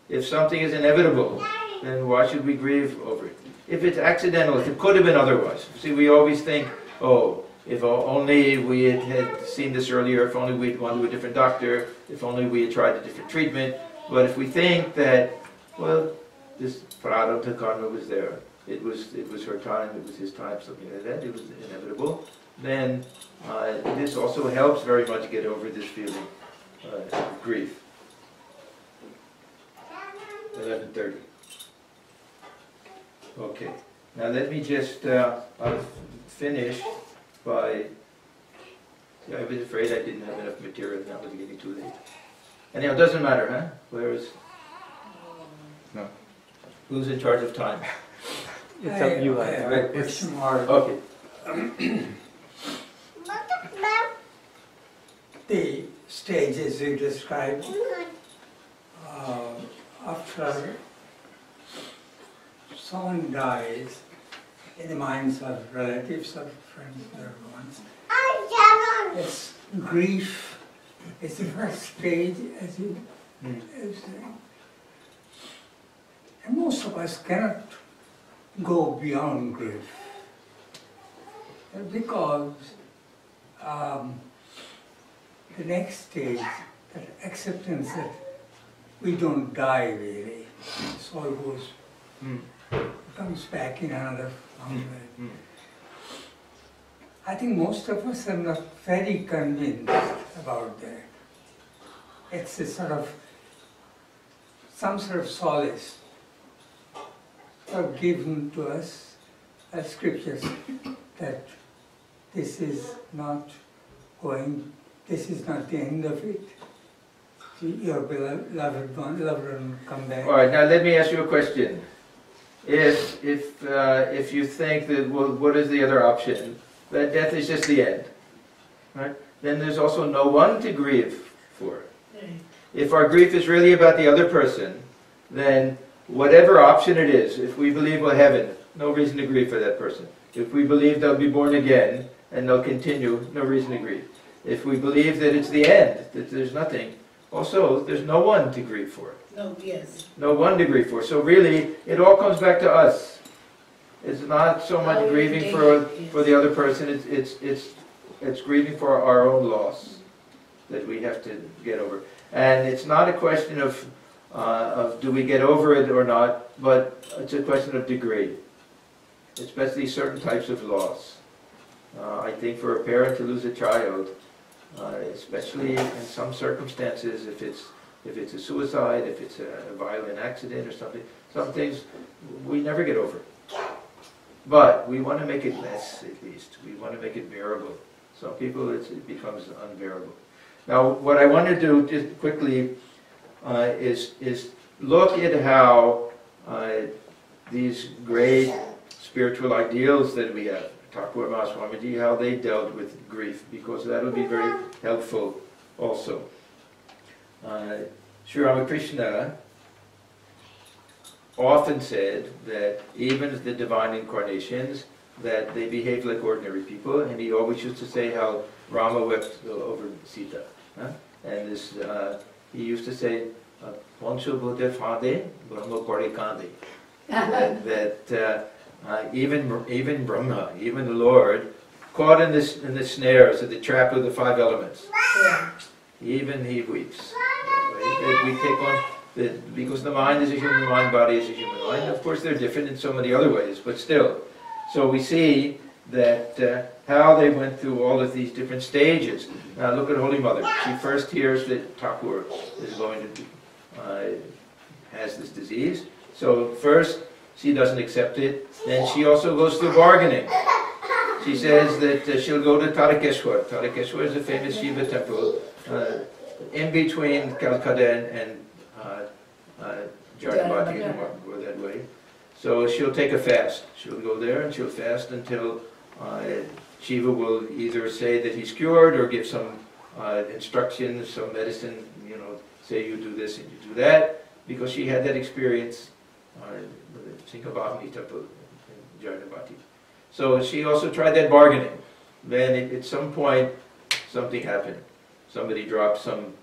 S1: If something is inevitable, then why should we grieve over it? If it's accidental, if it could have been otherwise. See, we always think, oh, if only we had seen this earlier, if only we'd gone to a different doctor, if only we had tried a different treatment. But if we think that, well, this prarabdha karma was there, it was her time, it was his time, something like that, it was inevitable, then this also helps very much get over this feeling of grief. 11:30. Okay, now let me just finish by, I was afraid I didn't have enough material and that was getting too late. Anyhow, it doesn't matter, huh? Where is... No. Who's in charge of time?
S3: It's up you.
S1: Okay.
S3: The stages you described, after someone dies, in the minds of relatives or friends or loved ones, yes, grief is the first stage, as you say. And most of us cannot go beyond grief, because the next stage, that acceptance that we don't die really, soul goes, comes back in another form. I think most of us are not very convinced about that. It's a sort of, some sort of solace given to us as scriptures that this is not going, this is not the end of it. Your beloved one will come back.
S1: All right, now let me ask you a question. If you think that, well, what is the other option? That death is just the end, right? Then there's also no one to grieve for. If our grief is really about the other person, then whatever option it is, if we believe we'll heaven, no reason to grieve for that person. If we believe they'll be born again and they'll continue, no reason to grieve. If we believe that it's the end, that there's nothing, also there's no one to grieve for.
S2: No, yes.
S1: No one to grieve for. So really, it all comes back to us. It's not so much grieving for the other person. It's grieving for our own loss that we have to get over. And it's not a question of do we get over it or not, but it's a question of degree, especially certain types of loss. I think for a parent to lose a child, especially in some circumstances, if it's a suicide, if it's a violent accident or something, some things we never get over. But we want to make it less, at least. We want to make it bearable. Some people, it becomes unbearable. Now, what I want to do just quickly is look at how these great spiritual ideals that we have, Thakur Swamiji, how they dealt with grief, because that will be very helpful also. Sri Ramakrishna often said that even the divine incarnations, that they behave like ordinary people, and he always used to say how Rama wept over Sita. And this, he used to say, Poncho Bodhe Fade, Brahma Kore Kande. That even Brahma, even the Lord, caught in the snares of the trap of the five elements, even he weeps. That we take on, because the mind is a human mind, body is a human mind. Of course, they're different in so many other ways, but still. So we see that how they went through all of these different stages. Now look at Holy Mother. She first hears that Thakur is going to has this disease. So first she doesn't accept it. Then she also goes through bargaining. She says that she'll go to Tarakeshwar. Tarakeshwar is a famous Shiva temple in between Calcutta and Jharnavati, go that way. So she'll take a fast. She'll go there and she'll fast until Shiva will either say that he's cured or give some instructions, some medicine, say you do this and you do that, because she had that experience with the Sinkhabhavani temple in Jharnavati. So she also tried that bargaining. Then at some point something happened. Somebody dropped some,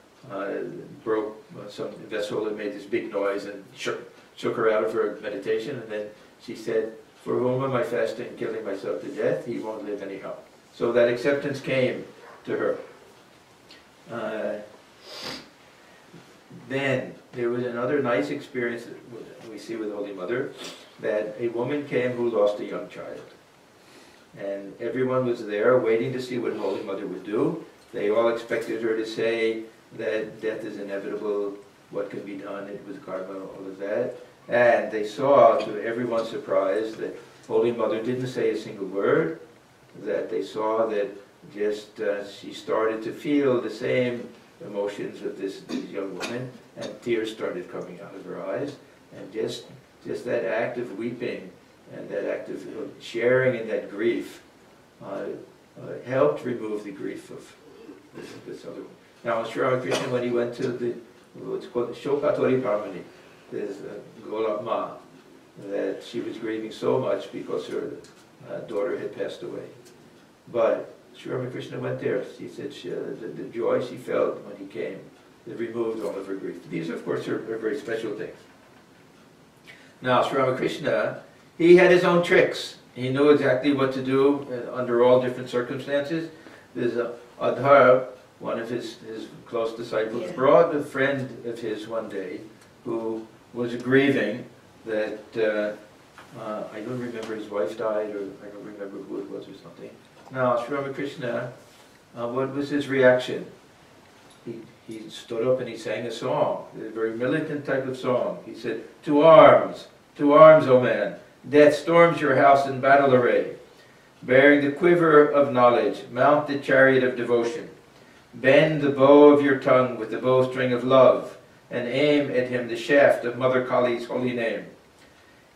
S1: broke some vessel that made this big noise and shook her out of her meditation, and then she said, for whom am I fasting, killing myself to death? He won't live anyhow. So that acceptance came to her. Then there was another nice experience that we see with Holy Mother, that a woman came who lost a young child. And everyone was there waiting to see what Holy Mother would do. They all expected her to say that death is inevitable, what can be done with karma, all of that. And they saw, to everyone's surprise, that Holy Mother didn't say a single word, that they saw that just she started to feel the same emotions of this young woman, and tears started coming out of her eyes. And just that act of weeping and that act of sharing in that grief helped remove the grief of this other one. Now, Sri Ramakrishna, when he went to what's called the Shokatori Parmani, there's Golap Ma, that she was grieving so much because her daughter had passed away. But Sri Ramakrishna went there. She said the joy she felt when he came, it removed all of her grief. These, of course, are very special things. Now, Sri Ramakrishna, he had his own tricks. He knew exactly what to do under all different circumstances. There's Adhar, one of his close disciples, brought a friend of his one day who was grieving that, I don't remember, his wife died, or I don't remember who it was or something. Now, Sri Ramakrishna, what was his reaction? He stood up and he sang a song, a very militant type of song. He said, to arms, O man, death storms your house in battle array. Bearing the quiver of knowledge, mount the chariot of devotion. Bend the bow of your tongue with the bowstring of love, and aim at him the shaft of Mother Kali's holy name.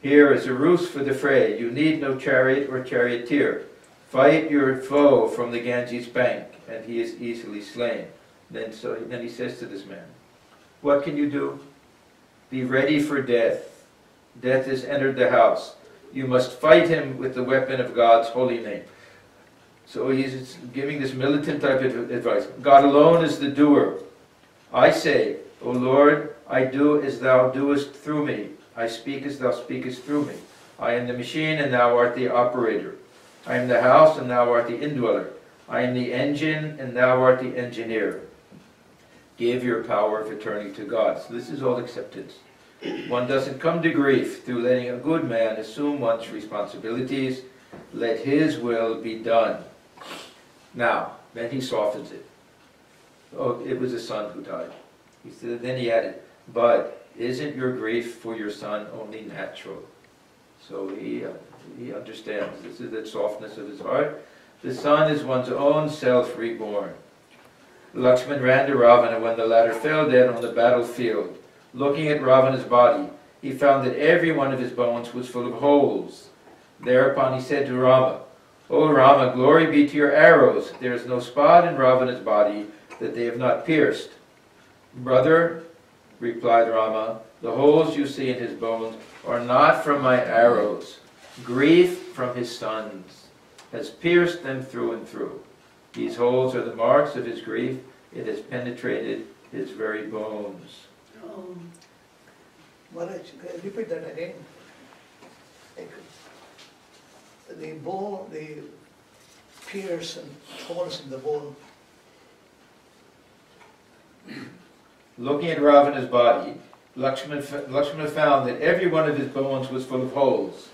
S1: Here is a ruse for the fray. You need no chariot or charioteer. Fight your foe from the Ganges bank, and he is easily slain. Then he says to this man, what can you do? Be ready for death. Death has entered the house. You must fight him with the weapon of God's holy name. So he's giving this militant type of advice. God alone is the doer. I say, O Lord, I do as thou doest through me. I speak as thou speakest through me. I am the machine and thou art the operator. I am the house and thou art the indweller. I am the engine and thou art the engineer. Give your power of attorney to God. So this is all acceptance. One doesn't come to grief through letting a good man assume one's responsibilities. Let his will be done. Now, then he softens it. Oh, it was a son who died. He said, then he added, but isn't your grief for your son only natural? So he understands. This is the softness of his heart. The son is one's own self reborn. Lakshman ran to Ravana when the latter fell dead on the battlefield. Looking at Ravana's body, he found that every one of his bones was full of holes. Thereupon he said to Rama, O Rama, glory be to your arrows. There is no spot in Ravana's body that they have not pierced. Brother, replied Rama, the holes you see in his bones are not from my arrows. Grief from his sons has pierced them through and through. These holes are the marks of his grief. It has penetrated his very bones.
S4: Maharaj, repeat that again. The bone, the pierce and holes in the bone.
S1: Looking at Ravana's body, Lakshmana found that every one of his bones was full of holes.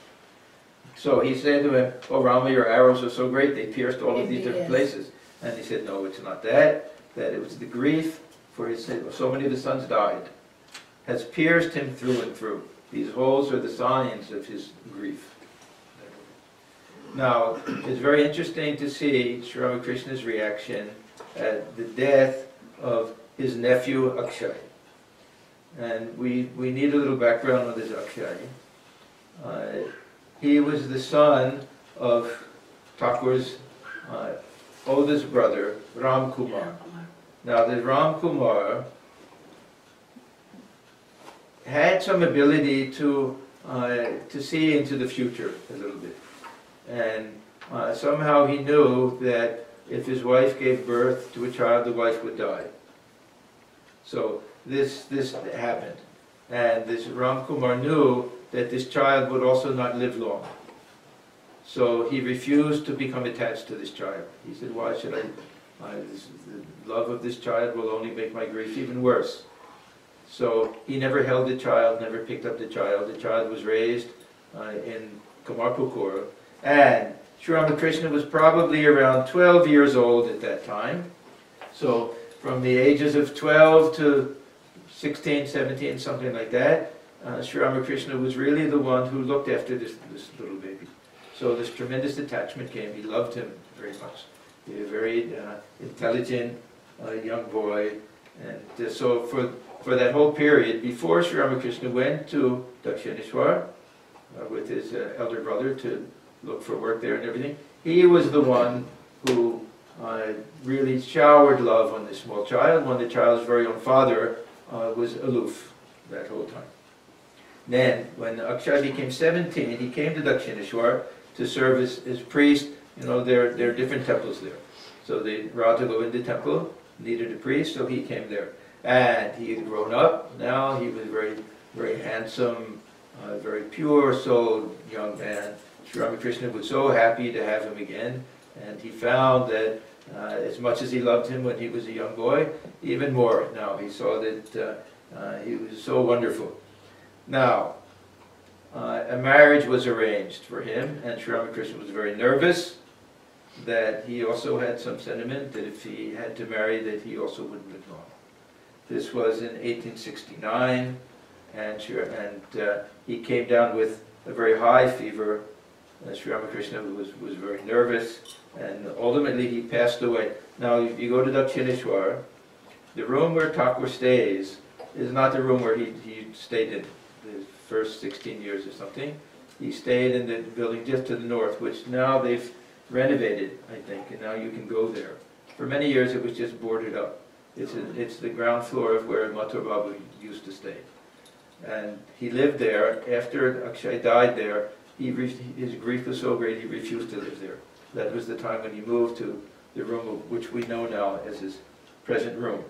S1: So he said to him, oh Rama, your arrows are so great, they pierced all of these different places. And he said, no, it's not that it was the grief for his sin. So many of his sons died, has pierced him through and through. These holes are the signs of his grief. Now, it's very interesting to see Sri Ramakrishna's reaction at the death of his nephew Akshay. And we need a little background on this Akshay. He was the son of Thakur's oldest brother, Ram Kumar. Now, the Ram Kumar had some ability to see into the future a little bit. And somehow he knew that if his wife gave birth to a child, the wife would die. So this happened. And this Ram Kumar knew that this child would also not live long. So he refused to become attached to this child. He said, why should the love of this child will only make my grief even worse. So he never held the child, never picked up the child. The child was raised in Kamarpukur. And Sri Ramakrishna was probably around 12 years old at that time. So from the ages of 12 to 16, 17, something like that, Sri Ramakrishna was really the one who looked after this little baby. So this tremendous attachment came. He loved him very much. He was a very intelligent young boy. And so for that whole period, before Sri Ramakrishna went to Dakshineshwar with his elder brother to look for work there and everything. He was the one who really showered love on this small child, when the child's very own father was aloof that whole time. Then, when Akshay became 17, he came to Dakshineshwar to serve as priest. You know, there are different temples there. So the Radha Govinda temple needed a priest, so he came there. And he had grown up now, he was very, very handsome, very pure-souled young man. Sri Ramakrishna was so happy to have him again, and he found that as much as he loved him when he was a young boy, even more now. He saw that he was so wonderful. Now, a marriage was arranged for him, and Sri Ramakrishna was very nervous that he also had some sentiment that if he had to marry, that he also wouldn't have gone. This was in 1869, and he came down with a very high fever. Sri Ramakrishna was very nervous, and ultimately he passed away. Now, if you go to Dakshineshwar, the room where Thakur stays is not the room where he stayed in the first 16 years or something. He stayed in the building just to the north, which now they've renovated, I think, and now you can go there. For many years it was just boarded up. It's the ground floor of where Mathur Babu used to stay. And he lived there. After Akshay died there, his grief was so great he refused to live there. That was the time when he moved to the room which we know now as his present room.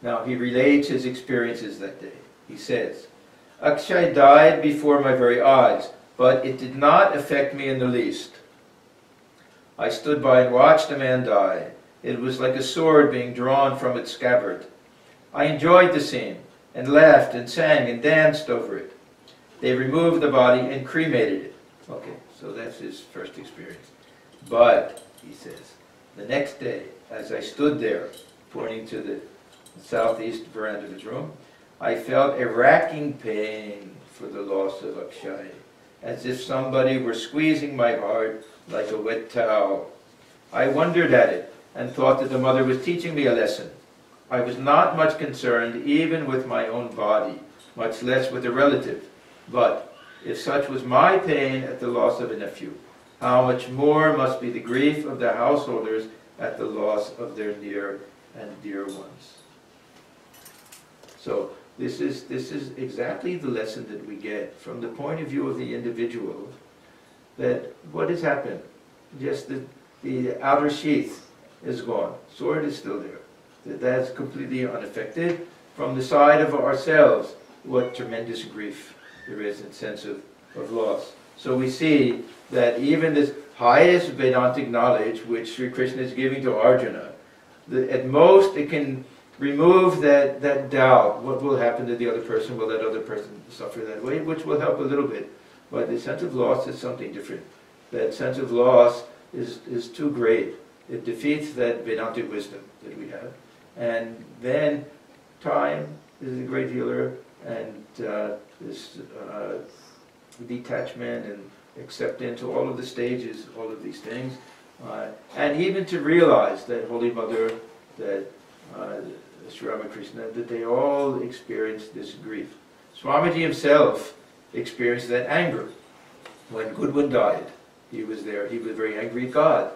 S1: Now he relates his experiences that day. He says, "Akshay died before my very eyes, but it did not affect me in the least. I stood by and watched a man die. It was like a sword being drawn from its scabbard. I enjoyed the scene, and laughed and sang and danced over it. They removed the body and cremated it." Okay, so that's his first experience. "But," he says, "the next day, as I stood there, pointing to the southeast veranda of his room, I felt a racking pain for the loss of Akshay, as if somebody were squeezing my heart like a wet towel. I wondered at it, and thought that the mother was teaching me a lesson. I was not much concerned even with my own body, much less with a relative. But if such was my pain at the loss of a nephew, how much more must be the grief of the householders at the loss of their near and dear ones." So this is exactly the lesson that we get from the point of view of the individual, that what has happened? Just the outer sheath is gone. Sword is still there. That's completely unaffected. From the side of ourselves, what tremendous grief there is in sense of loss. So we see that even this highest Vedantic knowledge which Sri Krishna is giving to Arjuna, at most it can remove that doubt. What will happen to the other person? Will that other person suffer that way? Which will help a little bit. But the sense of loss is something different. That sense of loss is too great. It defeats that Vedantic wisdom that we have. And then time is a great healer, and this detachment and acceptance, all of the stages, all of these things. And even to realize that Holy Mother, that Sri Ramakrishna, that they all experienced this grief. Swamiji himself experienced that anger. When Goodwin died, he was there. He was very angry at God.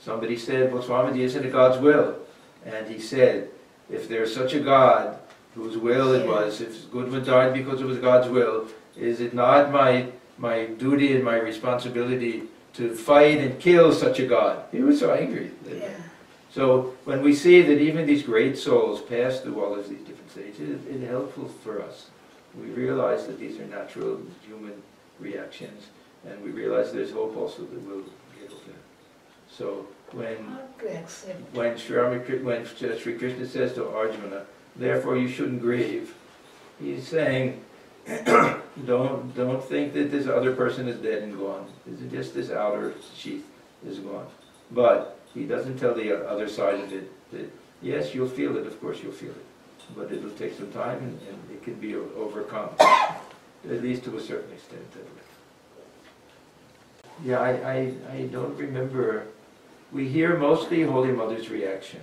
S1: Somebody said, "Well, Swamiji, isn't it God's will?" And he said, "If there's such a God, whose will it was, if Goodwin died because it was God's will, is it not my duty and my responsibility to fight and kill such a God?" He was so angry.
S2: Yeah.
S1: So when we see that even these great souls pass through all of these different stages, it's helpful for us. We realize that these are natural human reactions, and we realize there's hope also that we'll be able to. So when Sri Krishna says to Arjuna, "Therefore you shouldn't grieve," he's saying, don't think that this other person is dead and gone. It's just this outer sheath is gone. But he doesn't tell the other side of it, that yes, you'll feel it, of course you'll feel it. But it'll take some time, and it can be overcome, at least to a certain extent. Yeah, I don't remember. We hear mostly Holy Mother's reaction.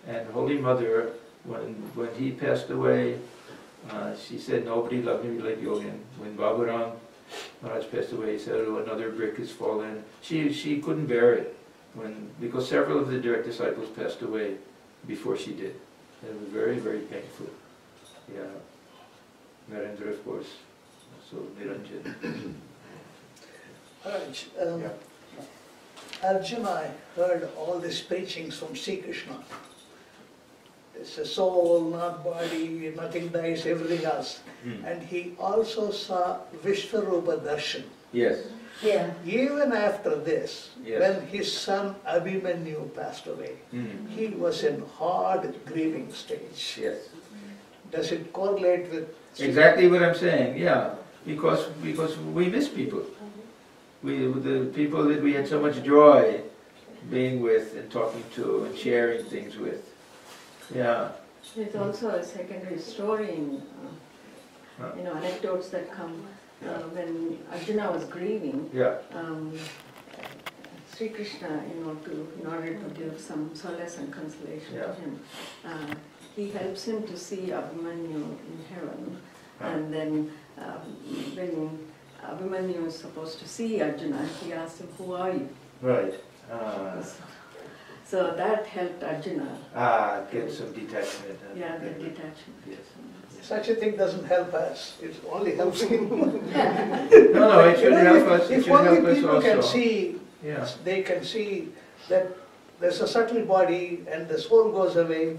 S1: And Holy Mother, when he passed away, she said, "Nobody loved me like Yogin." When Baburam Maharaj passed away, he said, oh, another brick has fallen. She couldn't bear it because several of the direct disciples passed away before she did. And it was very, very painful. Yeah. Narendra, of course. So Niranjan.
S4: Alright, Arjuna heard all these preachings from Sri Krishna. It's a soul, not body, nothing dies, everything else. And he also saw Vishwarupa Darshan.
S1: Yes.
S2: Yeah.
S4: Even after this,
S1: Yes.
S4: when his son Abhimanyu passed away, he was in hard grieving stage.
S1: Yes.
S4: Does it correlate with...
S1: Exactly what I'm saying, yeah. Because we miss people. The people that we had so much joy being with and talking to and sharing things with. Yeah.
S5: There's also a secondary story in anecdotes that come when Arjuna was grieving.
S1: Yeah.
S5: Sri Krishna, in order to give some solace and consolation to him, he helps him to see Abhimanyu in heaven, and then when Abhimanyu is supposed to see Arjuna, he asks him, "Who are you?"
S1: Right.
S5: So that helped Arjuna.
S1: Get some detachment.
S5: Yeah, get detachment.
S1: Yes.
S4: Such a thing doesn't help us, it only helps him.
S1: No, it should help us. It
S4: If
S1: should help
S4: only
S1: us
S4: people
S1: also.
S4: can see,
S1: Yeah.
S4: they can see that there's a subtle body and the soul goes away,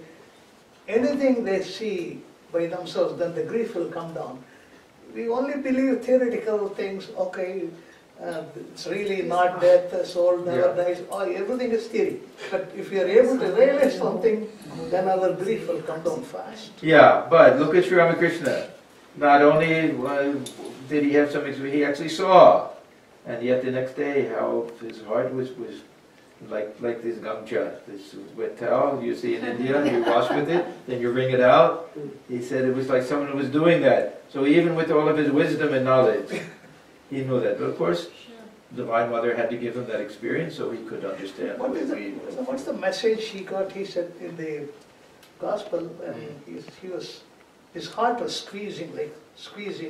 S4: anything they see by themselves, then the grief will come down. We only believe theoretical things, okay, it's really not death, the soul never dies, everything is theory. But if we are able to realize something, then our grief will come down fast.
S1: Yeah, but look at Sri Ramakrishna. Not only did he have some experience, he actually saw. And yet the next day, how his heart was like this gamcha, this wet towel you see in India, you wash with it, then you wring it out. He said it was like someone was doing that. So even with all of his wisdom and knowledge, he knew that. But of course, Divine Mother had to give him that experience so he could understand.
S4: What's the message he got? He said in the gospel, his heart was squeezing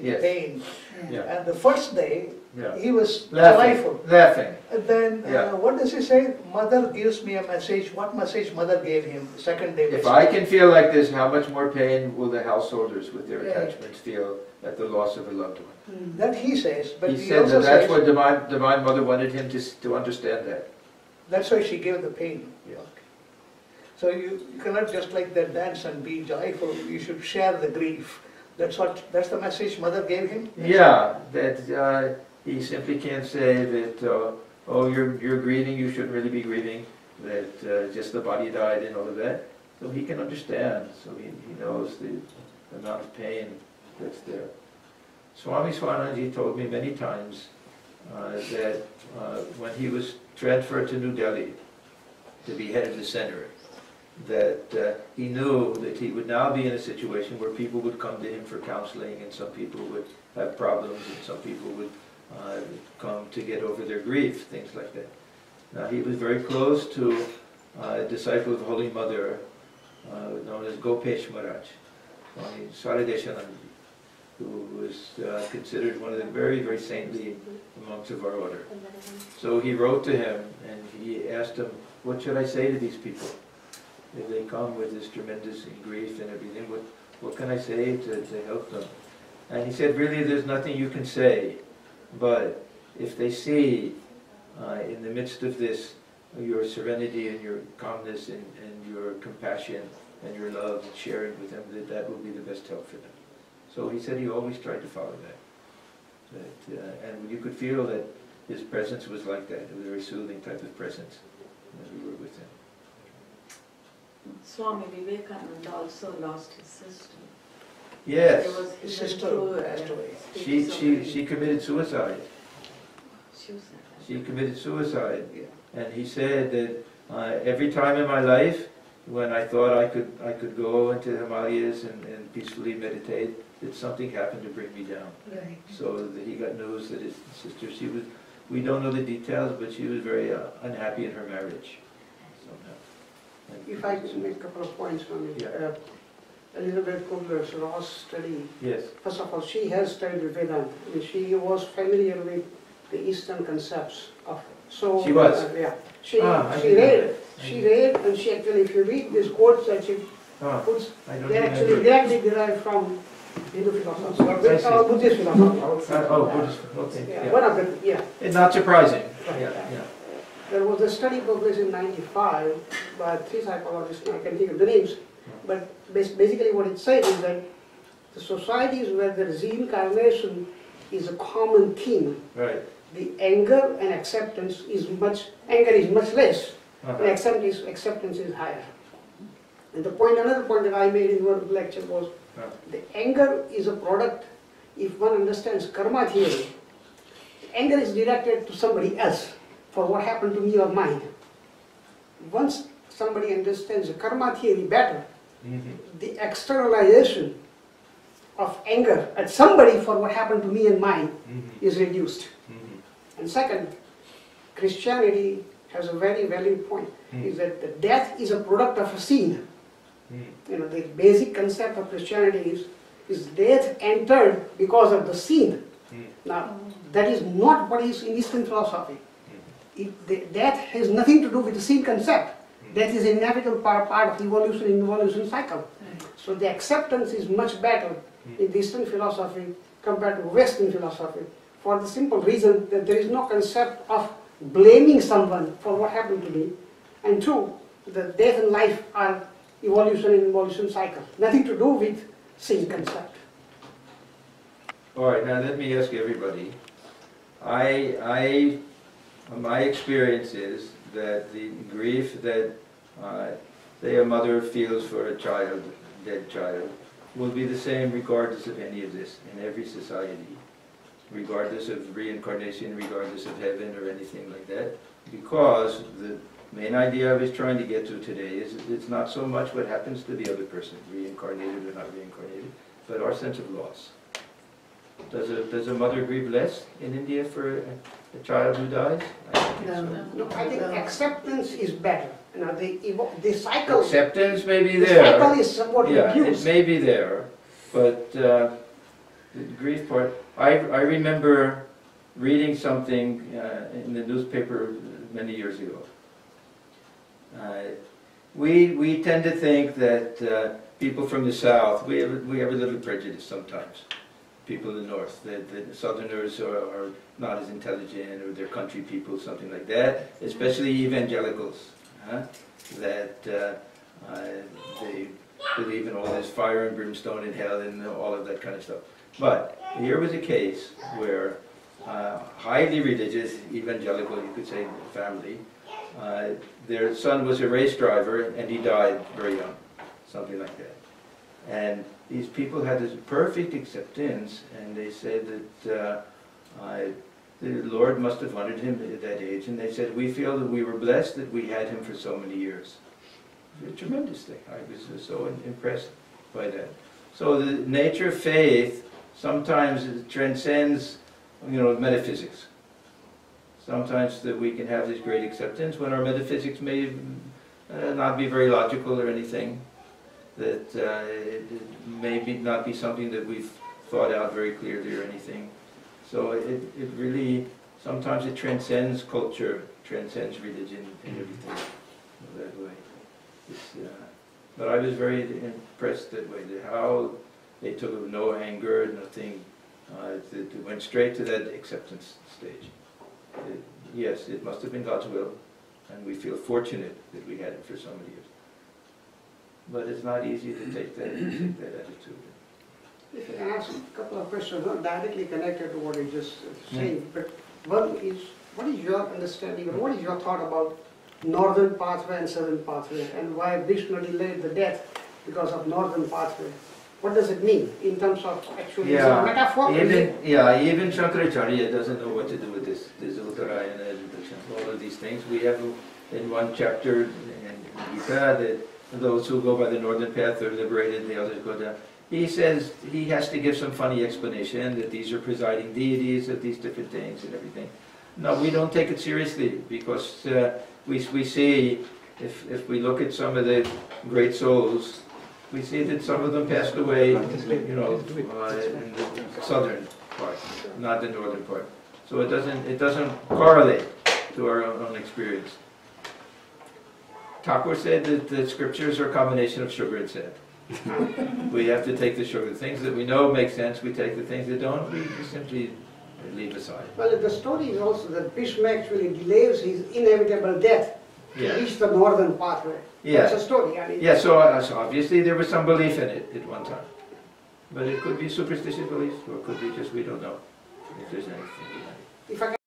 S4: pain.
S1: Yeah.
S4: And the first day, he was
S1: Laughing.
S4: And then, what does he say? Mother gives me a message. What message Mother gave him the second day?
S1: If I can feel like this, how much more pain will the householders with their attachments feel at the loss of a loved one?
S4: That he says, but
S1: He
S4: he
S1: said
S4: also
S1: that that's
S4: says,
S1: what Divine Mother wanted him to understand that.
S4: that's why she gave the pain.
S1: Yeah.
S4: So you cannot just like that dance and be joyful. You should share the grief. That's the message Mother gave him?
S1: Yeah, that he simply can't say that, you're grieving, you shouldn't really be grieving, that just the body died and all of that. So he can understand, so he knows the amount of pain that's there. Swami Swananji told me many times that when he was transferred to New Delhi to be head of the center, that he knew that he would now be in a situation where people would come to him for counseling, and some people would have problems, and some people would come to get over their grief, things like that. Now he was very close to a disciple of Holy Mother known as Gopesh Maharaj, Swami Saradeshanandaji, who was considered one of the very, very saintly monks of our order. So he wrote to him and he asked him, what should I say to these people? If they come with this tremendous grief and everything, what can I say to help them? And he said, really there's nothing you can say, but if they see in the midst of this your serenity and your calmness and your compassion and your love and sharing with them, that will be the best help for them. So he said he always tried to follow that. And you could feel that his presence was like that. It was a very soothing type of presence as we were with him.
S5: Swami Vivekananda also lost his sister.
S1: Yes.
S5: There was
S4: His sister passed away.
S1: She committed suicide.
S5: Suicide.
S1: She committed suicide.
S4: Yeah.
S1: And he said that every time in my life when I thought I could go into the Himalayas and peacefully meditate, that something happened to bring me down.
S2: Right.
S1: So that he got news that his sister, we don't know the details, but she was very unhappy in her marriage.
S6: If I can make a couple of points from it.
S1: Yeah.
S6: Elizabeth Kubler-Ross study.
S1: Yes.
S6: First of all, she has studied Vedanta. I mean, she was familiar with the Eastern concepts of soul.
S1: She was?
S6: Yeah. She
S1: didn't
S6: read, and she actually, if you read these quotes that she puts, they actually directly derive from Hindu philosophy, or Buddhist philosophy.
S1: Buddhist, okay.
S6: Yeah, one of them, yeah.
S1: It's not surprising.
S6: Right.
S1: Yeah.
S6: There was a study published in '95 by 3 psychologists, I can think of the names, but basically what it said is that the societies where the reincarnation is a common theme,
S1: Right.
S6: the anger and acceptance is much less, and acceptance is higher. And another point that I made in one lecture was, the anger is a product, if one understands karma theory, anger is directed to somebody else for what happened to me or mine. Once somebody understands the karma theory better, the externalization of anger at somebody for what happened to me and mine is reduced. And second, Christianity has a very valid point, is that the death is a product of a sin. You know, the basic concept of Christianity is death entered because of the sin. Now, that is not what is in Eastern philosophy. Death has nothing to do with the sin concept. Death is an inevitable part of evolution cycle. So the acceptance is much better in the Eastern philosophy compared to Western philosophy, for the simple reason that there is no concept of blaming someone for what happened to me, and two, the death and life are evolution cycle, nothing to do with sin concept.
S1: All right, now let me ask everybody. My experience is that the grief that, say, a mother feels for a child, dead child, will be the same regardless of any of this in every society, regardless of reincarnation, regardless of heaven or anything like that, because the main idea I was trying to get to today is it's not so much what happens to the other person, reincarnated or not reincarnated, but our sense of loss. Does a mother grieve less in India for a child who dies? I don't think so.
S6: No, I think acceptance is better. You know, the cycle.
S1: Acceptance may be
S6: the
S1: there.
S6: cycle is somewhat reduced.
S1: It may be there, but the grief part. I remember reading something in the newspaper many years ago. We tend to think that people from the South, we have a little prejudice sometimes. People in the North, the Southerners are not as intelligent, or they're country people, something like that, especially evangelicals, that they believe in all this fire and brimstone and hell and all of that kind of stuff. But here was a case where highly religious, evangelical, you could say, family, their son was a race driver and he died very young, something like that. And these people had this perfect acceptance, and they said that the Lord must have wanted him at that age, and they said, we feel that we were blessed that we had him for so many years. It was a tremendous thing. I was so impressed by that. So the nature of faith sometimes transcends, metaphysics. Sometimes that we can have this great acceptance when our metaphysics may not be very logical or anything. That it may not be something that we've thought out very clearly or anything. So it really, sometimes it transcends culture, transcends religion and everything that way. But I was very impressed that way, that how they took no anger, nothing, it went straight to that acceptance stage. Yes, it must have been God's will, and we feel fortunate that we had it for so many years. But it's not easy to take that attitude.
S6: If I ask a couple of questions, not directly connected to what you just said, but one is, what is your understanding, or what is your thought about northern pathway and southern pathway, and why Vishnu delayed the death because of northern pathway? What does it mean in terms of actually is it a metaphor?
S1: Even Shankaracharya doesn't know what to do with this Uttarayana and all of these things. We have in one chapter in Gita that those who go by the northern path are liberated, the others go down. He says he has to give some funny explanation that these are presiding deities of these different things and everything. No, we don't take it seriously, because we see, if we look at some of the great souls We see that some of them passed away, you know, in the southern part, not the northern part. So it doesn't correlate to our own experience. Thakur said that the scriptures are a combination of sugar and sand. We have to take the sugar. The things that we know make sense, we take. The things that don't, we just simply leave aside.
S6: Well, the story is also that Bhishma actually delays his inevitable death to reach the northern pathway.
S1: Yeah.
S6: That's a story. I mean,
S1: Yeah, so obviously there was some belief in it at one time. But it could be superstitious beliefs, or it could be just we don't know if there's anything behind it.
S6: if I